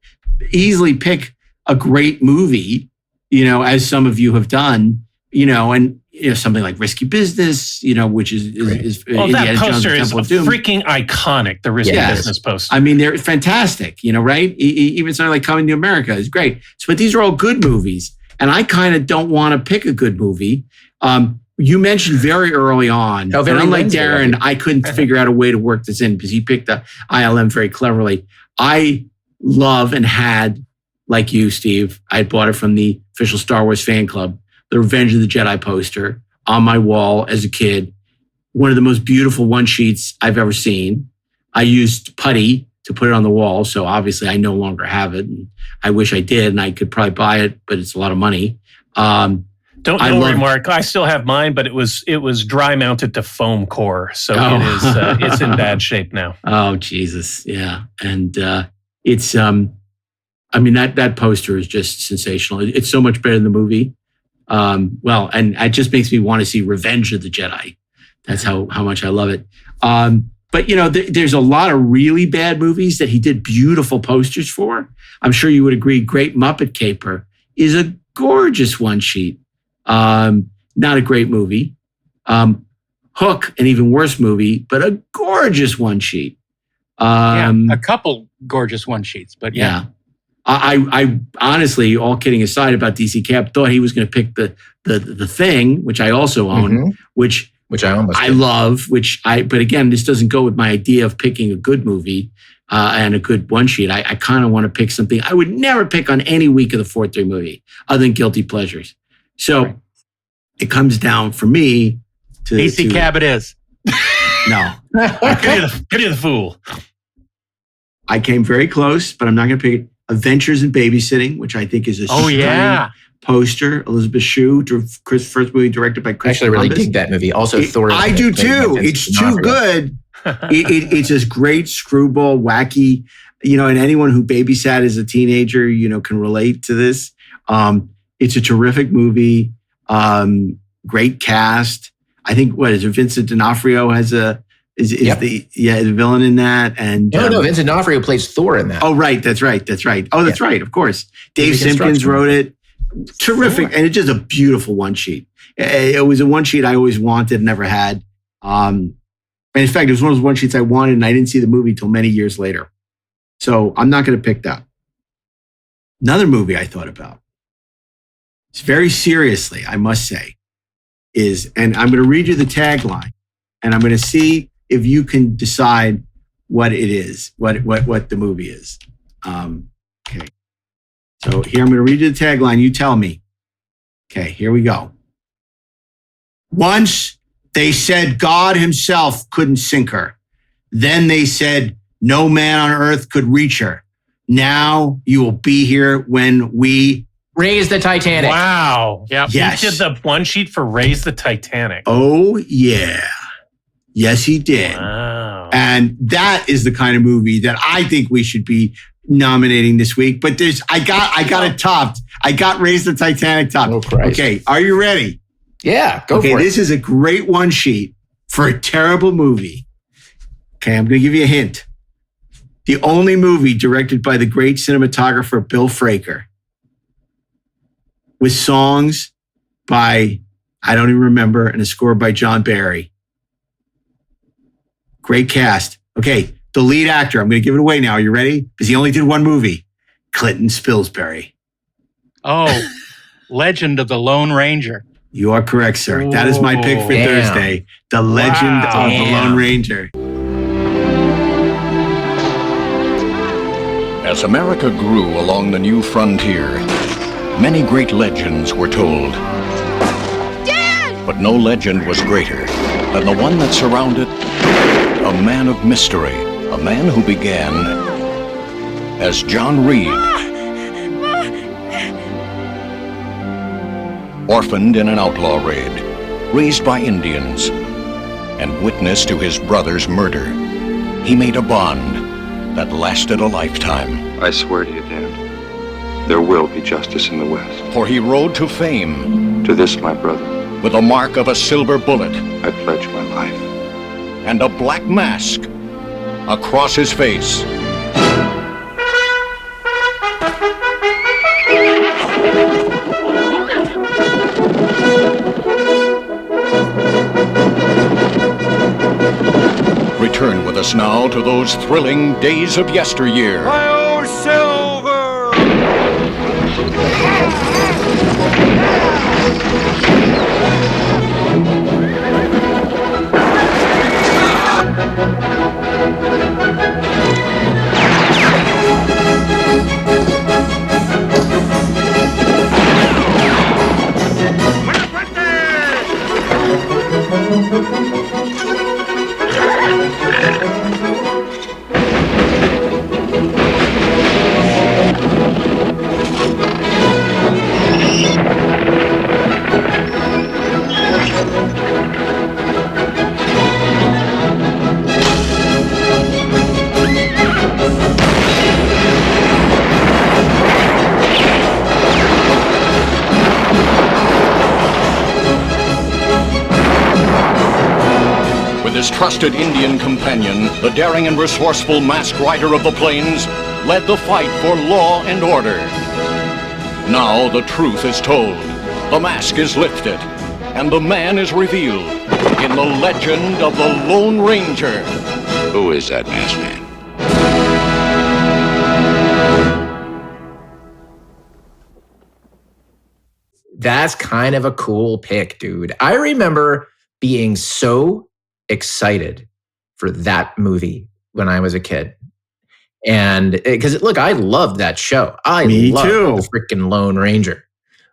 easily pick a great movie, as some of you have done, and something like Risky Business, which is that poster is freaking iconic. The Risky Business poster. I mean, they're fantastic, right? Even something like Coming to America is great. So, but these are all good movies. And I kind of don't want to pick a good movie. you mentioned very early on, How very and unlike Lindsay, Darren, right? I couldn't figure out a way to work this in because he picked the ILM very cleverly. I love and had, like you, Steve, I bought it from the official Star Wars fan club, the Revenge of the Jedi poster on my wall as a kid. One of the most beautiful one-sheets I've ever seen. I used putty to put it on the wall, so obviously I no longer have it. And I wish I did, and I could probably buy it, but it's a lot of money. Don't worry, Mark. I still have mine, but it was dry mounted to foam core, so it's in bad shape now. Oh Jesus, yeah, and it's I mean that poster is just sensational. It's so much better than the movie. Well, and it just makes me want to see Revenge of the Jedi. That's how much I love it. But you know, there's a lot of really bad movies that he did beautiful posters for. I'm sure you would agree. Great Muppet Caper is a gorgeous one sheet. Not a great movie. Hook, an even worse movie, but a gorgeous one sheet. A couple gorgeous one sheets, but yeah. I honestly, all kidding aside about DC Cap, thought he was going to pick the Thing, which I also own, which I love, but again, this doesn't go with my idea of picking a good movie and a good one sheet. I kind of want to pick something I would never pick on any week of the 4-3 movie other than Guilty Pleasures. So it comes down for me to DC Cab it is. No. Pity the fool. I came very close, but I'm not going to pick it. Adventures in Babysitting, which I think is a stunning poster. Elizabeth Shue, first movie directed by Chris Actually, I really Columbus. dig that movie. Also, Thor. I do too. It's too good. It's this great screwball, wacky, you know, and anyone who babysat as a teenager, you know, can relate to this. It's a terrific movie. Great cast. I think Vincent D'Onofrio is the villain in that. And no, Vincent D'Onofrio plays Thor in that. Oh, right. That's right. Oh, that's right. Of course. Dave Simpkins wrote it. Terrific. And it's just a beautiful one sheet. It was a one sheet I always wanted, never had. And in fact, it was one of those one sheets I wanted, and I didn't see the movie till many years later. So I'm not going to pick that. Another movie I thought about, it's very seriously, I must say, and I'm going to read you the tagline, and I'm going to see if you can decide what it is, what the movie is. Okay. So here I'm going to read you the tagline. You tell me. Okay, here we go. Once they said God himself couldn't sink her. Then they said no man on earth could reach her. Now you will be here when we raise the Titanic. Wow. Yeah. Yes. He did the one sheet for Raise the Titanic. Oh, yeah. Yes, he did. Wow. And that is the kind of movie that I think we should be nominating this week. But I got it topped. I got Raise the Titanic topped. Oh, Christ. Okay, are you ready? Yeah, go for it. This is a great one sheet for a terrible movie. Okay, I'm going to give you a hint. The only movie directed by the great cinematographer Bill Fraker, with songs by, I don't even remember, and a score by John Barry. Great cast. Okay, the lead actor, I'm going to give it away now. Are you ready? Because he only did one movie. Clinton Spilsbury. Oh, Legend of the Lone Ranger. You are correct, sir. That is my pick for Thursday. The Legend of the Lone Ranger. As America grew along the new frontier, many great legends were told. Dad! But no legend was greater than the one that surrounded a man of mystery, a man who began as John Reed. Orphaned in an outlaw raid, raised by Indians, and witness to his brother's murder, he made a bond that lasted a lifetime. I swear to you, Dad, there will be justice in the West. For he rode to fame. To this, my brother. With the mark of a silver bullet. I pledge my life. And a black mask across his face. Return with us now to those thrilling days of yesteryear. Oh, Silver! With his trusted Indian companion, the daring and resourceful masked rider of the plains led the fight for law and order. Now the truth is told, the mask is lifted, and the man is revealed in the legend of the Lone Ranger. Who is that masked man? That's kind of a cool pick, dude. I remember being so excited for that movie when I was a kid. And because look, I loved that show. Me too. The freaking Lone Ranger.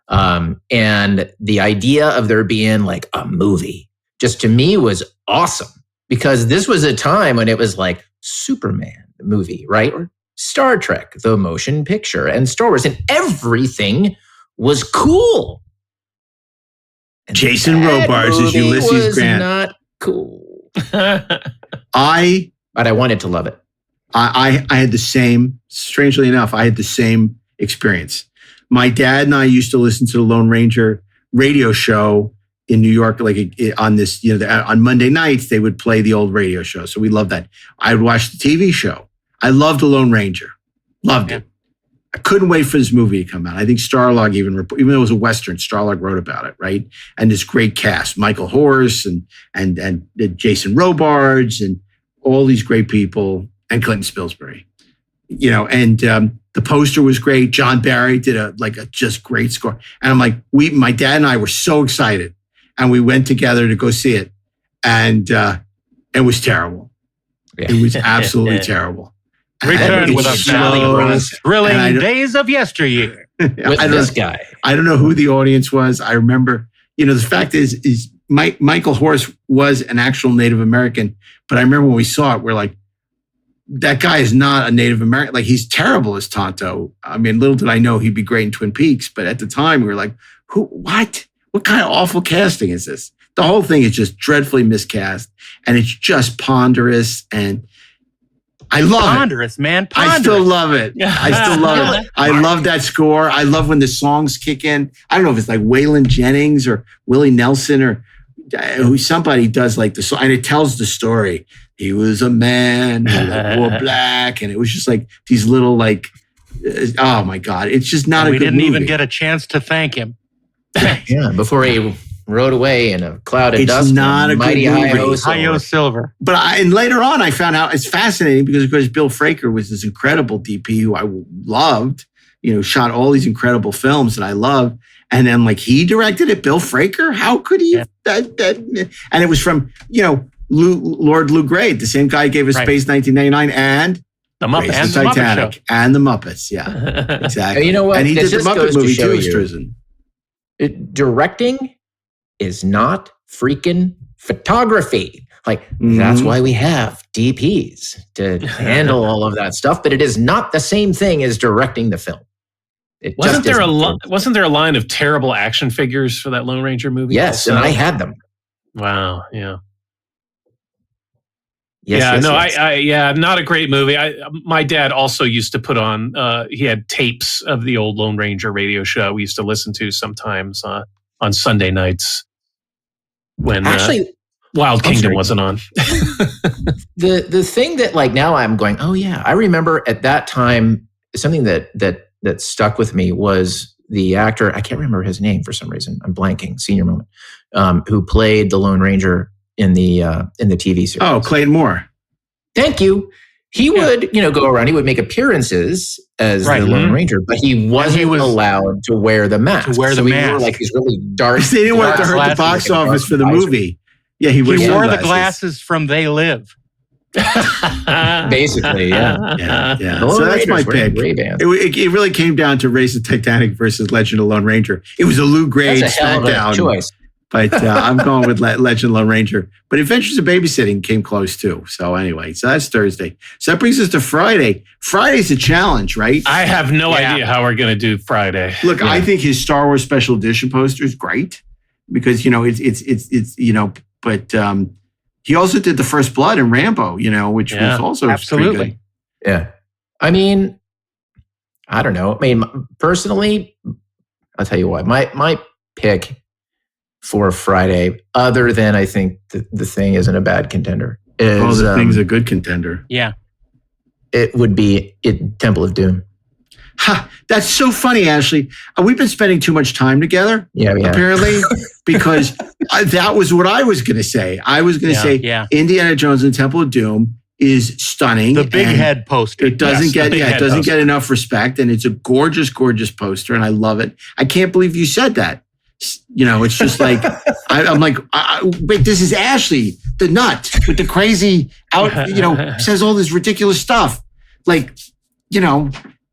And the idea of there being like a movie just to me was awesome, because this was a time when it was like Superman the movie, right? Or Star Trek, the motion picture, and Star Wars, and everything was cool. And Jason Robards as Ulysses Grant. Not cool. But I wanted to love it. I had the same, strangely enough, I had the same experience. My dad and I used to listen to the Lone Ranger radio show in New York, like on this, on Monday nights, they would play the old radio show. So we loved that. I would watch the TV show. I loved the Lone Ranger. Loved it. I couldn't wait for this movie to come out. I think Starlog even though it was a Western, Starlog wrote about it, right? And this great cast, Michael Horse and Jason Robards and all these great people, and Clinton Spilsbury, and the poster was great. John Barry did a just great score. And I'm like, my dad and I were so excited, and we went together to go see it. And it was terrible. Yeah. It was absolutely terrible. Return with us now. Thrilling days of yesteryear. With this guy. I don't know who the audience was. I remember, the fact is Michael Horse was an actual Native American, but I remember when we saw it, we're like, that guy is not a Native American. Like, he's terrible as Tonto. I mean, little did I know he'd be great in Twin Peaks, but at the time we were like, what kind of awful casting is this? The whole thing is just dreadfully miscast, and it's just ponderous, and I love ponderous, it. Man. Ponderous. I still love it. I still love it. I love that score. I love when the songs kick in. I don't know if it's like Waylon Jennings or Willie Nelson or who somebody does like the song, and it tells the story. He was a man who wore black, and it was just like these little oh my God, it's just not a good movie. We didn't even get a chance to thank him. Yeah, before he rode away in a cloud of dust. It's not a good movie. Hi-Yo Silver. But and later on, I found out it's fascinating because, of course, Bill Fraker was this incredible DP who I loved. Shot all these incredible films that I loved, and then he directed it. Bill Fraker, how could he? Yeah. And it was from Lord Lou Grade, the same guy who gave us Space 1999 and the Muppets, and the Titanic, and the Muppets. Yeah, exactly. You know what? And he did the Muppet movie too, Struzan. Directing is not freaking photography. That's why we have DPs to handle all of that stuff. But it is not the same thing as directing the film. Wasn't there a line of terrible action figures for that Lone Ranger movie? Yes, and I had them. Wow. Yeah. Yes, not a great movie. My dad also used to put on, he had tapes of the old Lone Ranger radio show we used to listen to sometimes on Sunday nights when Wild Kingdom wasn't on. The thing that now I'm going, oh yeah, I remember at that time, something that stuck with me was the actor, I can't remember his name for some reason, I'm blanking, senior moment, who played the Lone Ranger in the TV series. Oh, Clayton Moore. Thank you. He would, go around. He would make appearances as the Lone Ranger, but he wasn't allowed to wear the mask. He wore these really dark. They didn't want to hurt the box office for the movie. Yeah, he wore the glasses from They Live. Basically, yeah. So that's my pick. It really came down to Race of Titanic versus Legend of Lone Ranger. It was a Lou Grade SmackDown choice. But I'm going with Legend Lone Ranger. But Adventures of Babysitting came close too. So anyway, so that's Thursday. So that brings us to Friday. Friday's a challenge, right? I have no idea how we're going to do Friday. Look, I think his Star Wars Special Edition poster is great because, it's but he also did The First Blood and Rambo, which was also absolutely pretty good. Yeah. I mean, I don't know. I mean, personally, I'll tell you what, my pick for Friday, other than I think the Thing isn't a bad contender, is The Thing's a good contender. Yeah. It would be Temple of Doom. Ha! That's so funny, Ashley. We've been spending too much time together, apparently, because that was what I was going to say. I was going to say Indiana Jones and Temple of Doom is stunning. The big head poster. It doesn't get enough respect, and it's a gorgeous, gorgeous poster, and I love it. I can't believe you said that. It's just like I'm like, wait, this is Ashley, the nut with the crazy says all this ridiculous stuff. Like,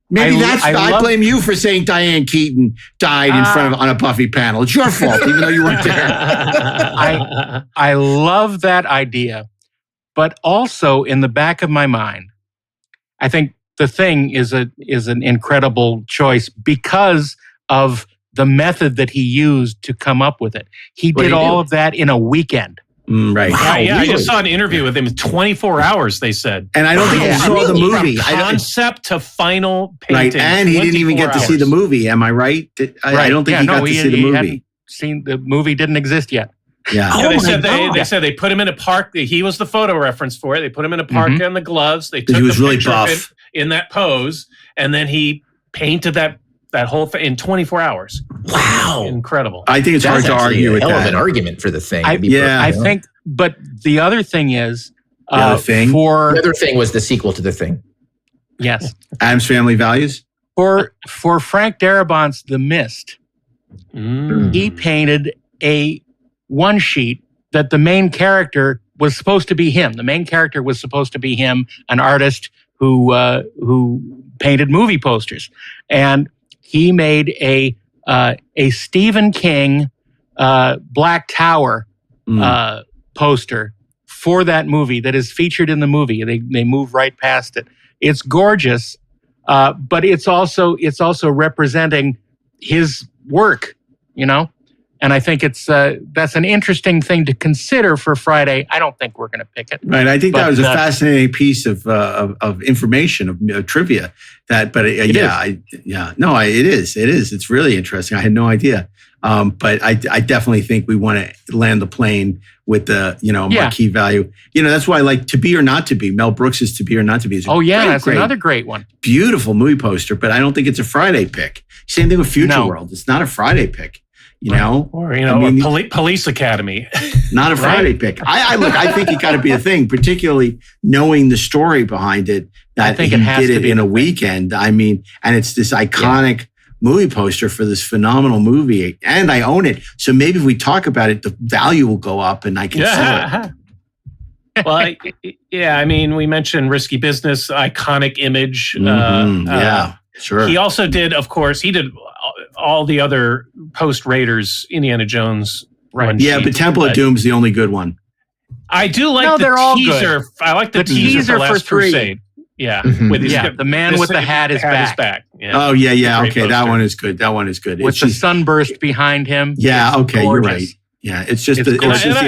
maybe I blame you for saying Diane Keaton died in front of on a Buffy panel. It's your fault, even though you weren't there. I love that idea, but also in the back of my mind, I think The Thing is an incredible choice because of the method that he used to come up with it. He did all of that in a weekend. Right. Wow, really? I just saw an interview with him. 24 hours, they said. And I don't think he saw the movie. From concept to final painting. Right, and he didn't even get to see the movie. Am I right? I don't think he got to see the movie. The movie didn't exist yet. Yeah. They said they put him in a park. He was the photo reference for it. They put him in a park on the gloves. They took he was the really picture buff of it in that pose, and then he painted that whole thing in 24 hours. Wow. Incredible. I think it's hard to argue with that. Hell of an argument for The Thing. I think, but the other thing is... The other thing was the sequel to The Thing. Yes. Addams Family Values? For Frank Darabont's The Mist, he painted a one sheet that the main character was supposed to be him. The main character was supposed to be him, an artist who painted movie posters. And he made a Stephen King Black Tower poster for that movie that is featured in the movie. They move right past it. It's gorgeous, but it's also representing his work, And I think that's an interesting thing to consider for Friday. I don't think we're going to pick it. Right. I think that was a fascinating piece of information, of trivia. It is. It's really interesting. I had no idea. But I definitely think we want to land the plane with the marquee value. That's why I like To Be or Not to Be. Mel Brooks's To Be or Not to Be. That's another great one. Beautiful movie poster, but I don't think it's a Friday pick. Same thing with Future World. It's not a Friday pick. Police Academy. Not a Friday pick. I think it got to be a thing, particularly knowing the story behind it, that he did it in a weekend. I mean, and it's this iconic movie poster for this phenomenal movie, and I own it. So maybe if we talk about it, the value will go up and I can sell it. Well, I mean, we mentioned Risky Business, iconic image. Sure. He also did, of course, all the other post-Raiders Indiana Jones run sheet. But Temple of Doom's the only good one. I do like the teaser. I like the teaser for Last Crusade. Yeah. The man with the hat is back. Yeah. Oh, yeah. Okay, that one is good. With the sunburst behind him. Yeah, okay, you're right. Yeah, it's just the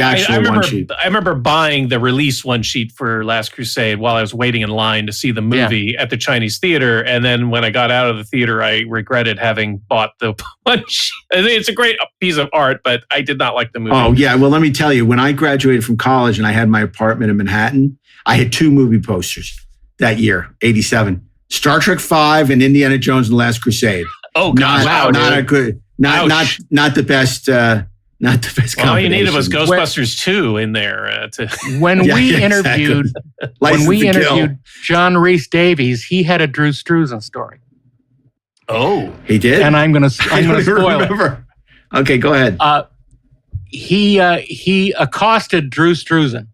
actual one sheet. I remember buying the release one sheet for Last Crusade while I was waiting in line to see the movie at the Chinese theater. And then when I got out of the theater, I regretted having bought the one sheet. It's a great piece of art, but I did not like the movie. Oh, yeah. Well, let me tell you, when I graduated from college and I had my apartment in Manhattan, I had 2 movie posters that year, 87. Star Trek V and Indiana Jones and the Last Crusade. Oh, God. Not the best... Not the best combination. All you needed was Ghostbusters 2 in there. When we interviewed John Rhys Davies, he had a Drew Struzan story. Oh, he did? And I'm going to spoil it. Okay, go ahead. He accosted Drew Struzan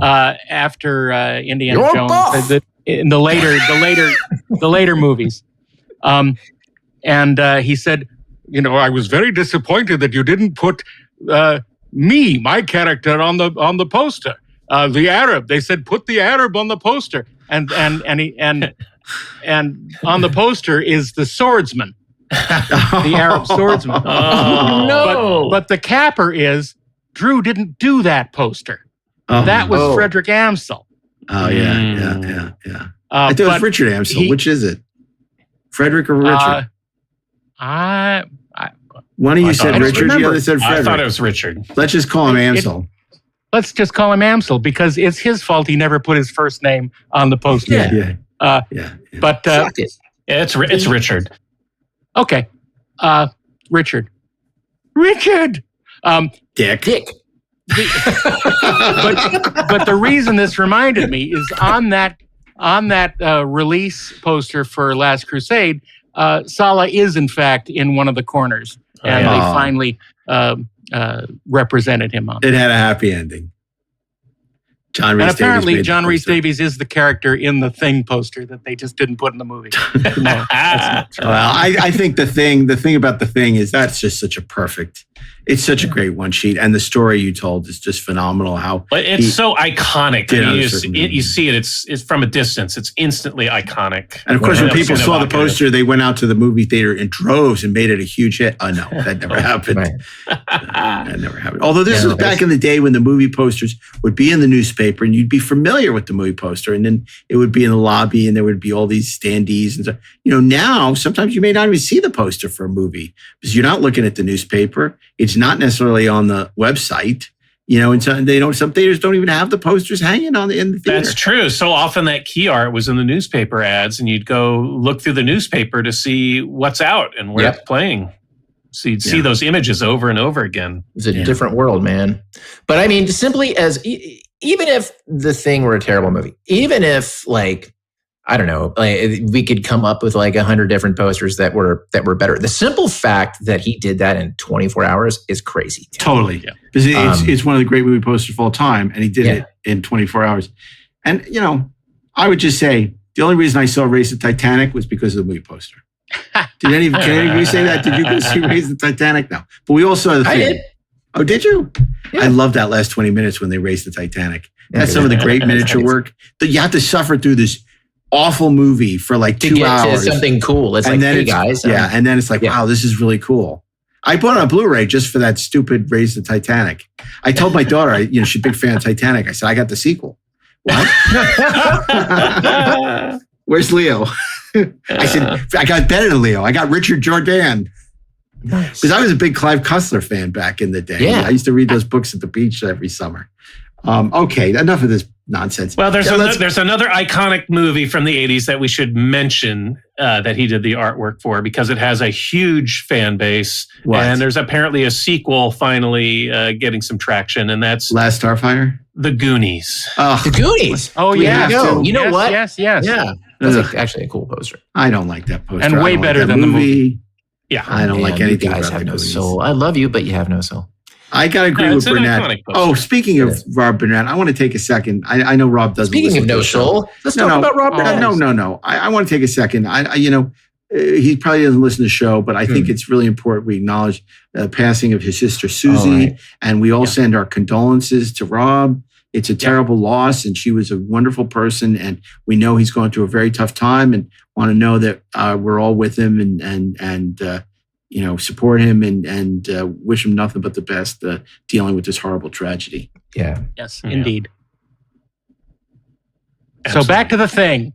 after Indiana Jones in the later movies, and he said, I was very disappointed that you didn't put my character on the poster. The Arab. They said put the Arab on the poster, and on the poster is the swordsman, the Arab swordsman. Oh. No. But the capper is Drew didn't do that poster. That was Frederick Amsel. Oh yeah. I thought it was Richard Amsel. Which is it? Frederick or Richard? One of you said Richard, the other said Frederick. I thought it was Richard. Let's just call him Amsel. Let's just call him Amsel because it's his fault he never put his first name on the poster. But it's Richard. Okay. Richard. Dick. But the reason this reminded me is on that release poster for Last Crusade, Sallah is in fact in one of the corners, and they finally represented him on it. It had a happy ending. John Rhys apparently John Rhys Davies is the character in the Thing poster that they just didn't put in the movie. No, that's not true. Well, I think the thing about the Thing is that's just such a great one sheet, and the story you told is just phenomenal. It's so iconic. You see it. It's from a distance. It's instantly iconic. And of course, when people saw the poster, they went out to the movie theater in droves and made it a huge hit. Oh no, that never happened. That never happened. Although this was back in the day when the movie posters would be in the newspaper, and you'd be familiar with the movie poster, and then it would be in the lobby, and there would be all these standees and stuff. Now sometimes you may not even see the poster for a movie because you're not looking at the newspaper. It's not necessarily on the website, and some theaters don't even have the posters hanging in the theater. That's true. So often that key art was in the newspaper ads, and you'd go look through the newspaper to see what's out and where it's playing. So you'd see those images over and over again. It's a different world, man. But I mean, simply as even if the Thing were a terrible movie, even if I don't know, we could come up with 100 different posters that were better. The simple fact that he did that in 24 hours is crazy. Totally. Because it's one of the great movie posters of all time, and he did it in 24 hours. And, I would just say, the only reason I saw Race the Titanic was because of the movie poster. Can any of you say that? Did you go see Race the Titanic? No. But we all saw the Thing. I did. Oh, did you? Yeah. I love that last 20 minutes when they raced the Titanic. That's some of the great miniature work that you have to suffer through this awful movie for 2 hours. To something cool. It's hey guys. And then it's wow, this is really cool. I bought it on Blu-ray just for that stupid Race the Titanic. I told my daughter, she's a big fan of Titanic. I said, I got the sequel. What? Where's Leo? I said, I got better than Leo. I got Richard Jordan. Because I was a big Clive Cussler fan back in the day. Yeah. I used to read those books at the beach every summer. Okay, enough of this nonsense. Well, there's another iconic movie from the 80s that we should mention that he did the artwork for because it has a huge fan base. What? And there's apparently a sequel finally getting some traction, and that's Last Starfire? The Goonies. Oh, The Goonies. Oh, yeah. You know what? Yes. Yeah. That's actually a cool poster. I don't like that poster. And way better than the movie. Yeah. I don't like anything You guys about have the no Goonies. soul. I love you, but you have no soul. I got to agree with Burnett. Oh, speaking of Rob Burnett, I want to take a second. I know Rob doesn't Speaking listen of to no the show. soul, let's talk about Rob Burnett. No. I want to take a second. He probably doesn't listen to the show, but I think it's really important we acknowledge the passing of his sister, Susie, and we all send our condolences to Rob. It's a terrible loss, and she was a wonderful person, and we know he's going through a very tough time and want to know that we're all with him and support him and wish him nothing but the best dealing with this horrible tragedy. Yeah. Yes, indeed. So back to The Thing.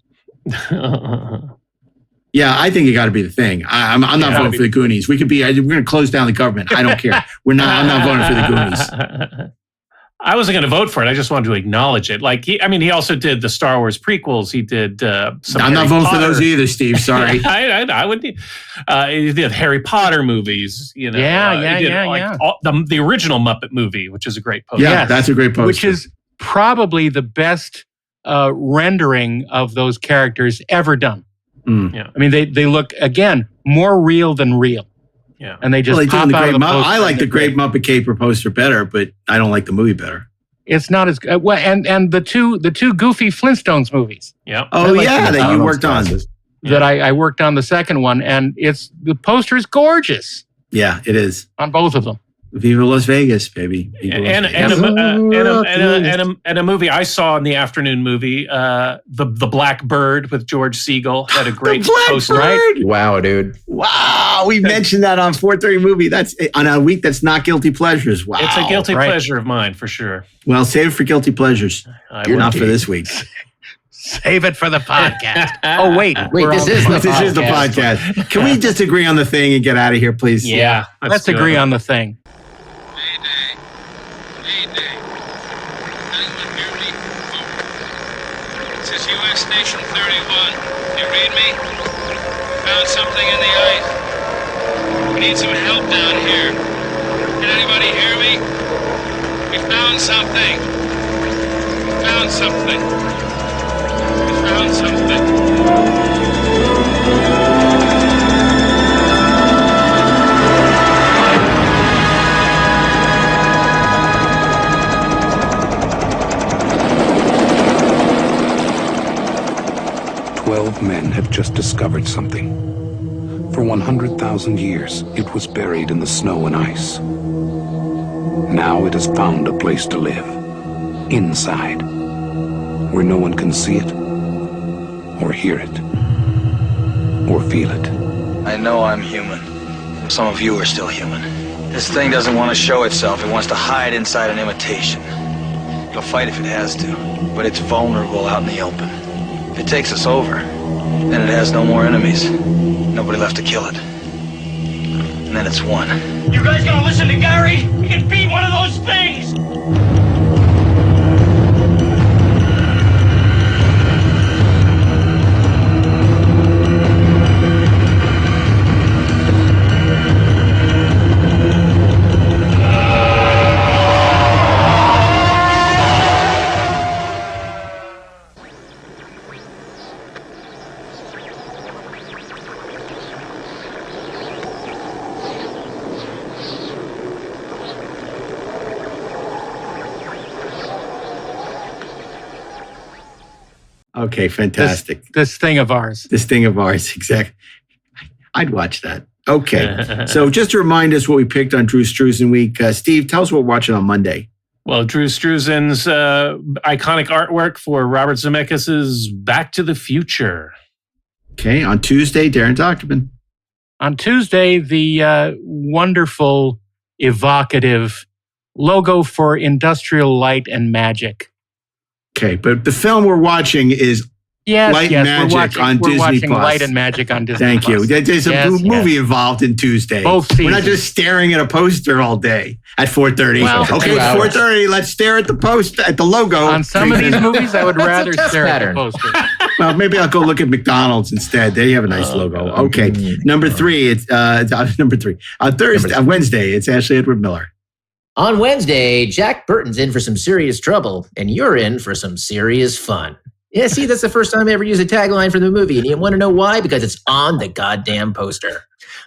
Yeah, I think it got to be The Thing. I'm not voting for the Goonies. We're going to close down the government. I don't care. I'm not voting for the Goonies. I wasn't going to vote for it. I just wanted to acknowledge it. He also did the Star Wars prequels. He did some. I'm not voting for those either, Steve. Sorry. I would. He did Harry Potter movies. He did the original Muppet movie, which is a great poster. Yeah, that's a great poster. Which is probably the best rendering of those characters ever done. Mm. Yeah. I mean, they look again more real than real. Yeah, and they just pop out of the poster. I like the Great Muppet Caper poster better, but I don't like the movie better. It's not as good. Well, and the two Goofy Flintstones movies. Yeah. Oh yeah, that you worked on. That I worked on the second one, and the poster is gorgeous. Yeah, it is on both of them. Viva Las Vegas, baby. And a movie I saw in the afternoon movie, the Black Bird with George Siegel had a great poster. Right? Wow, dude. Wow, we mentioned that on 430 Movie. That's on a week that's not guilty pleasures. Wow, it's a guilty pleasure of mine for sure. Well, save it for guilty pleasures. You're not for this week. Save it for the podcast. Oh, wait. This is the podcast. Can we just agree on the thing and get out of here, please? Yeah. Let's agree on the thing. Mayday. Anyone hear me? This is U.S. Station 31. You read me? Found something in the ice. We need some help down here. Can anybody hear me? We found something. We found something. We found something. 12 men have just discovered something. For 100,000 years, it was buried in the snow and ice. Now it has found a place to live. Inside. Where no one can see it, or hear it, or feel it. I know I'm human. Some of you are still human. This thing doesn't want to show itself. It wants to hide inside an imitation. It'll fight if it has to, but it's vulnerable out in the open. If it takes us over, then it has no more enemies. Nobody left to kill it. And then it's won. You guys gonna listen to Gary? He can beat one of those things! Okay, fantastic. This thing of ours. This thing of ours, exactly. I'd watch that. Okay, so just to remind us what we picked on Drew Struzan Week, Steve, tell us what we're watching on Monday. Well, Drew Struzan's iconic artwork for Robert Zemeckis' Back to the Future. Okay, on Tuesday, Darren DOCHTERMAN. On Tuesday, the wonderful, evocative logo for Industrial Light and Magic. Okay, but the film we're watching is Light and Magic on Disney+. We're watching Light and Magic on Disney+. Thank you. There's a movie involved in Tuesday. Both seasons. We're not just staring at a poster all day at 4:30. Well, okay, 4:30, let's stare at the poster, at the logo. On some of these movies, I would rather stare at the poster. Well, maybe I'll go look at McDonald's instead. They have a nice logo. Okay, number three. It's number three. On Wednesday, it's Ashley Edward Miller. On Wednesday, Jack Burton's in for some serious trouble, and you're in for some serious fun. Yeah, see, that's the first time I ever used a tagline for the movie, and you want to know why? Because it's on the goddamn poster.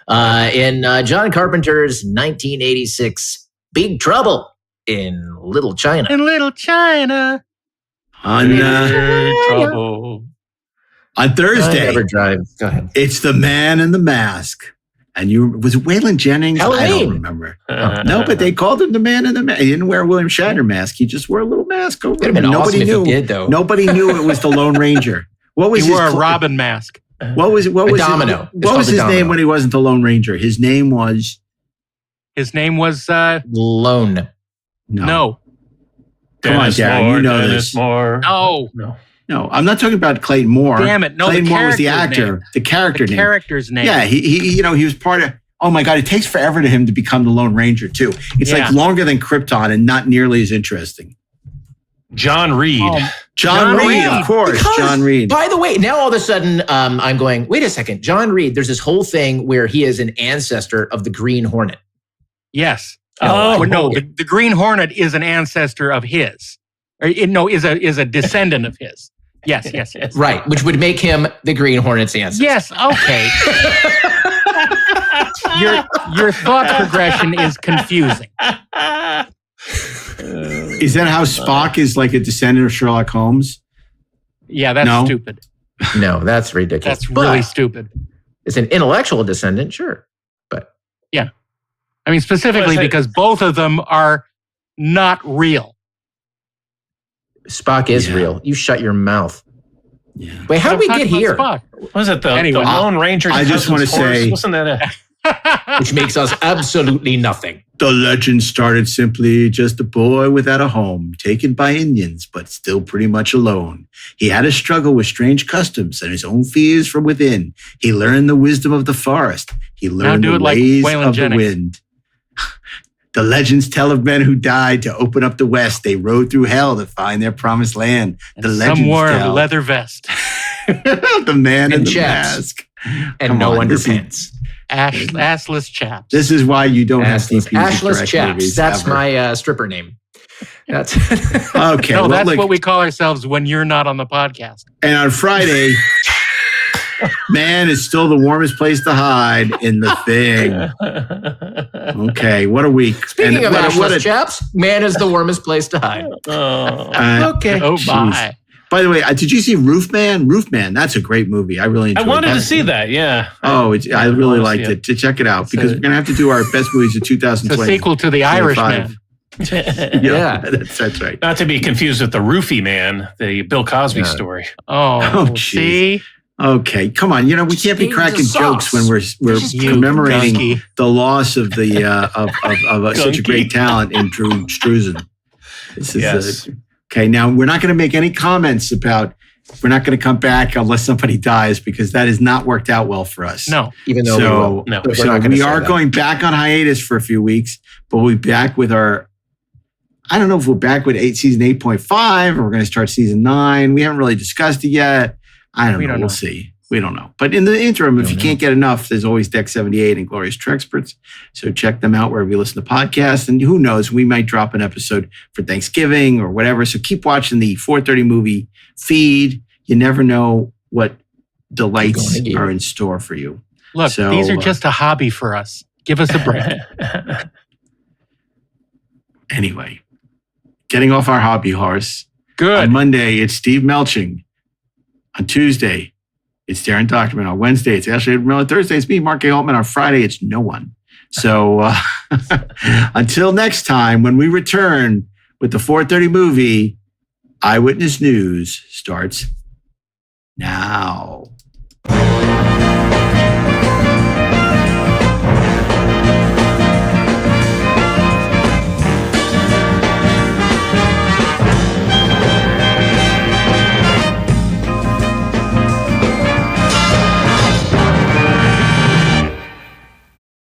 In John Carpenter's 1986 Big Trouble in Little China. In Little China. On Trouble. On Thursday, I never drive. Go ahead. It's The Man in the Mask. And was it Waylon Jennings? Halloween. I don't remember. No, but they called him the Man in the Mask. He didn't wear a William Shatner mask. He just wore a little mask over it. Nobody knew. Did, though. Nobody knew it was the Lone Ranger. What was he wore a Robin mask. What was Domino. What was his name when he wasn't the Lone Ranger? His name was Lone. No. Come on, Darren. You know this. No, I'm not talking about Clayton Moore. Damn it! No, Clayton Moore was the actor, the character name. Character's name. Yeah, he was part of. Oh my God! It takes forever to him to become the Lone Ranger too. It's like longer than Krypton and not nearly as interesting. John Reed. John Reed, of course. John Reed. By the way, now all of a sudden, I'm going. Wait a second, John Reed. There's this whole thing where he is an ancestor of the Green Hornet. Yes. The Green Hornet is an ancestor of his. Is a descendant of his. Yes. Right, which would make him the Green Hornet's ancestor. Yes, okay. Your thought progression is confusing. Is that how Spock is like a descendant of Sherlock Holmes? Yeah, that's stupid. No, that's ridiculous. That's really stupid. It's an intellectual descendant, sure. But yeah. I mean, specifically because both of them are not real. Spock is real. You shut your mouth. Yeah. Wait, how did we get here? What was it the Lone Ranger? I just want to say, wasn't that which makes us absolutely nothing. The legend started simply just a boy without a home, taken by Indians, but still pretty much alone. He had a struggle with strange customs and his own fears from within. He learned the wisdom of the forest. He learned the ways of the wind. The legends tell of men who died to open up the West. They rode through hell to find their promised land. And some wore a leather vest. The man in the chaps. mask. And no underpants. Assless chaps. This is why you don't have to Ashless chaps. That's my stripper name. That's okay. No, that's what we call ourselves when you're not on the podcast. And on Friday, man is still the warmest place to hide in the thing. Okay, what a week. Speaking of ashless chaps, man is the warmest place to hide. Okay. Oh my. By the way, did you see Roofman? Roofman, that's a great movie. I really enjoyed it. I wanted to see that, yeah. Oh, I really liked it. To check it out because we're going to have to do our best movies of 2020. It's a sequel to The Irishman. Yeah, that's right. Not to be confused with the Roofie Man, the Bill Cosby story. Oh, see? Okay, come on. You know, we can't be cracking jokes when we're commemorating the loss of the of such a great talent in Drew Struzan. This is okay. Now we're not going to make any comments about. We're not going to come back unless somebody dies because that has not worked out well for us. No, even though we are going back on hiatus for a few weeks, but we'll be back with our. I don't know if we're back with season 8.5 or we're going to start season 9. We haven't really discussed it yet. I don't know. We'll see. We don't know. But in the interim, if you can't get enough, there's always Deck 78 and Inglorious Treksperts. So check them out wherever you listen to podcasts. And who knows, we might drop an episode for Thanksgiving or whatever. So keep watching the 430 movie feed. You never know what delights are in store for you. Look, these are just a hobby for us. Give us a break. Anyway, getting off our hobby horse. Good. On Monday, it's Steve Melching. On Tuesday, it's DAREN DOCHTERMAN. On Wednesday, it's Ashley Miller. On Thursday, it's me, Mark A. Altman. On Friday, it's no one. So until next time, when we return with the 430 movie, Eyewitness News starts now.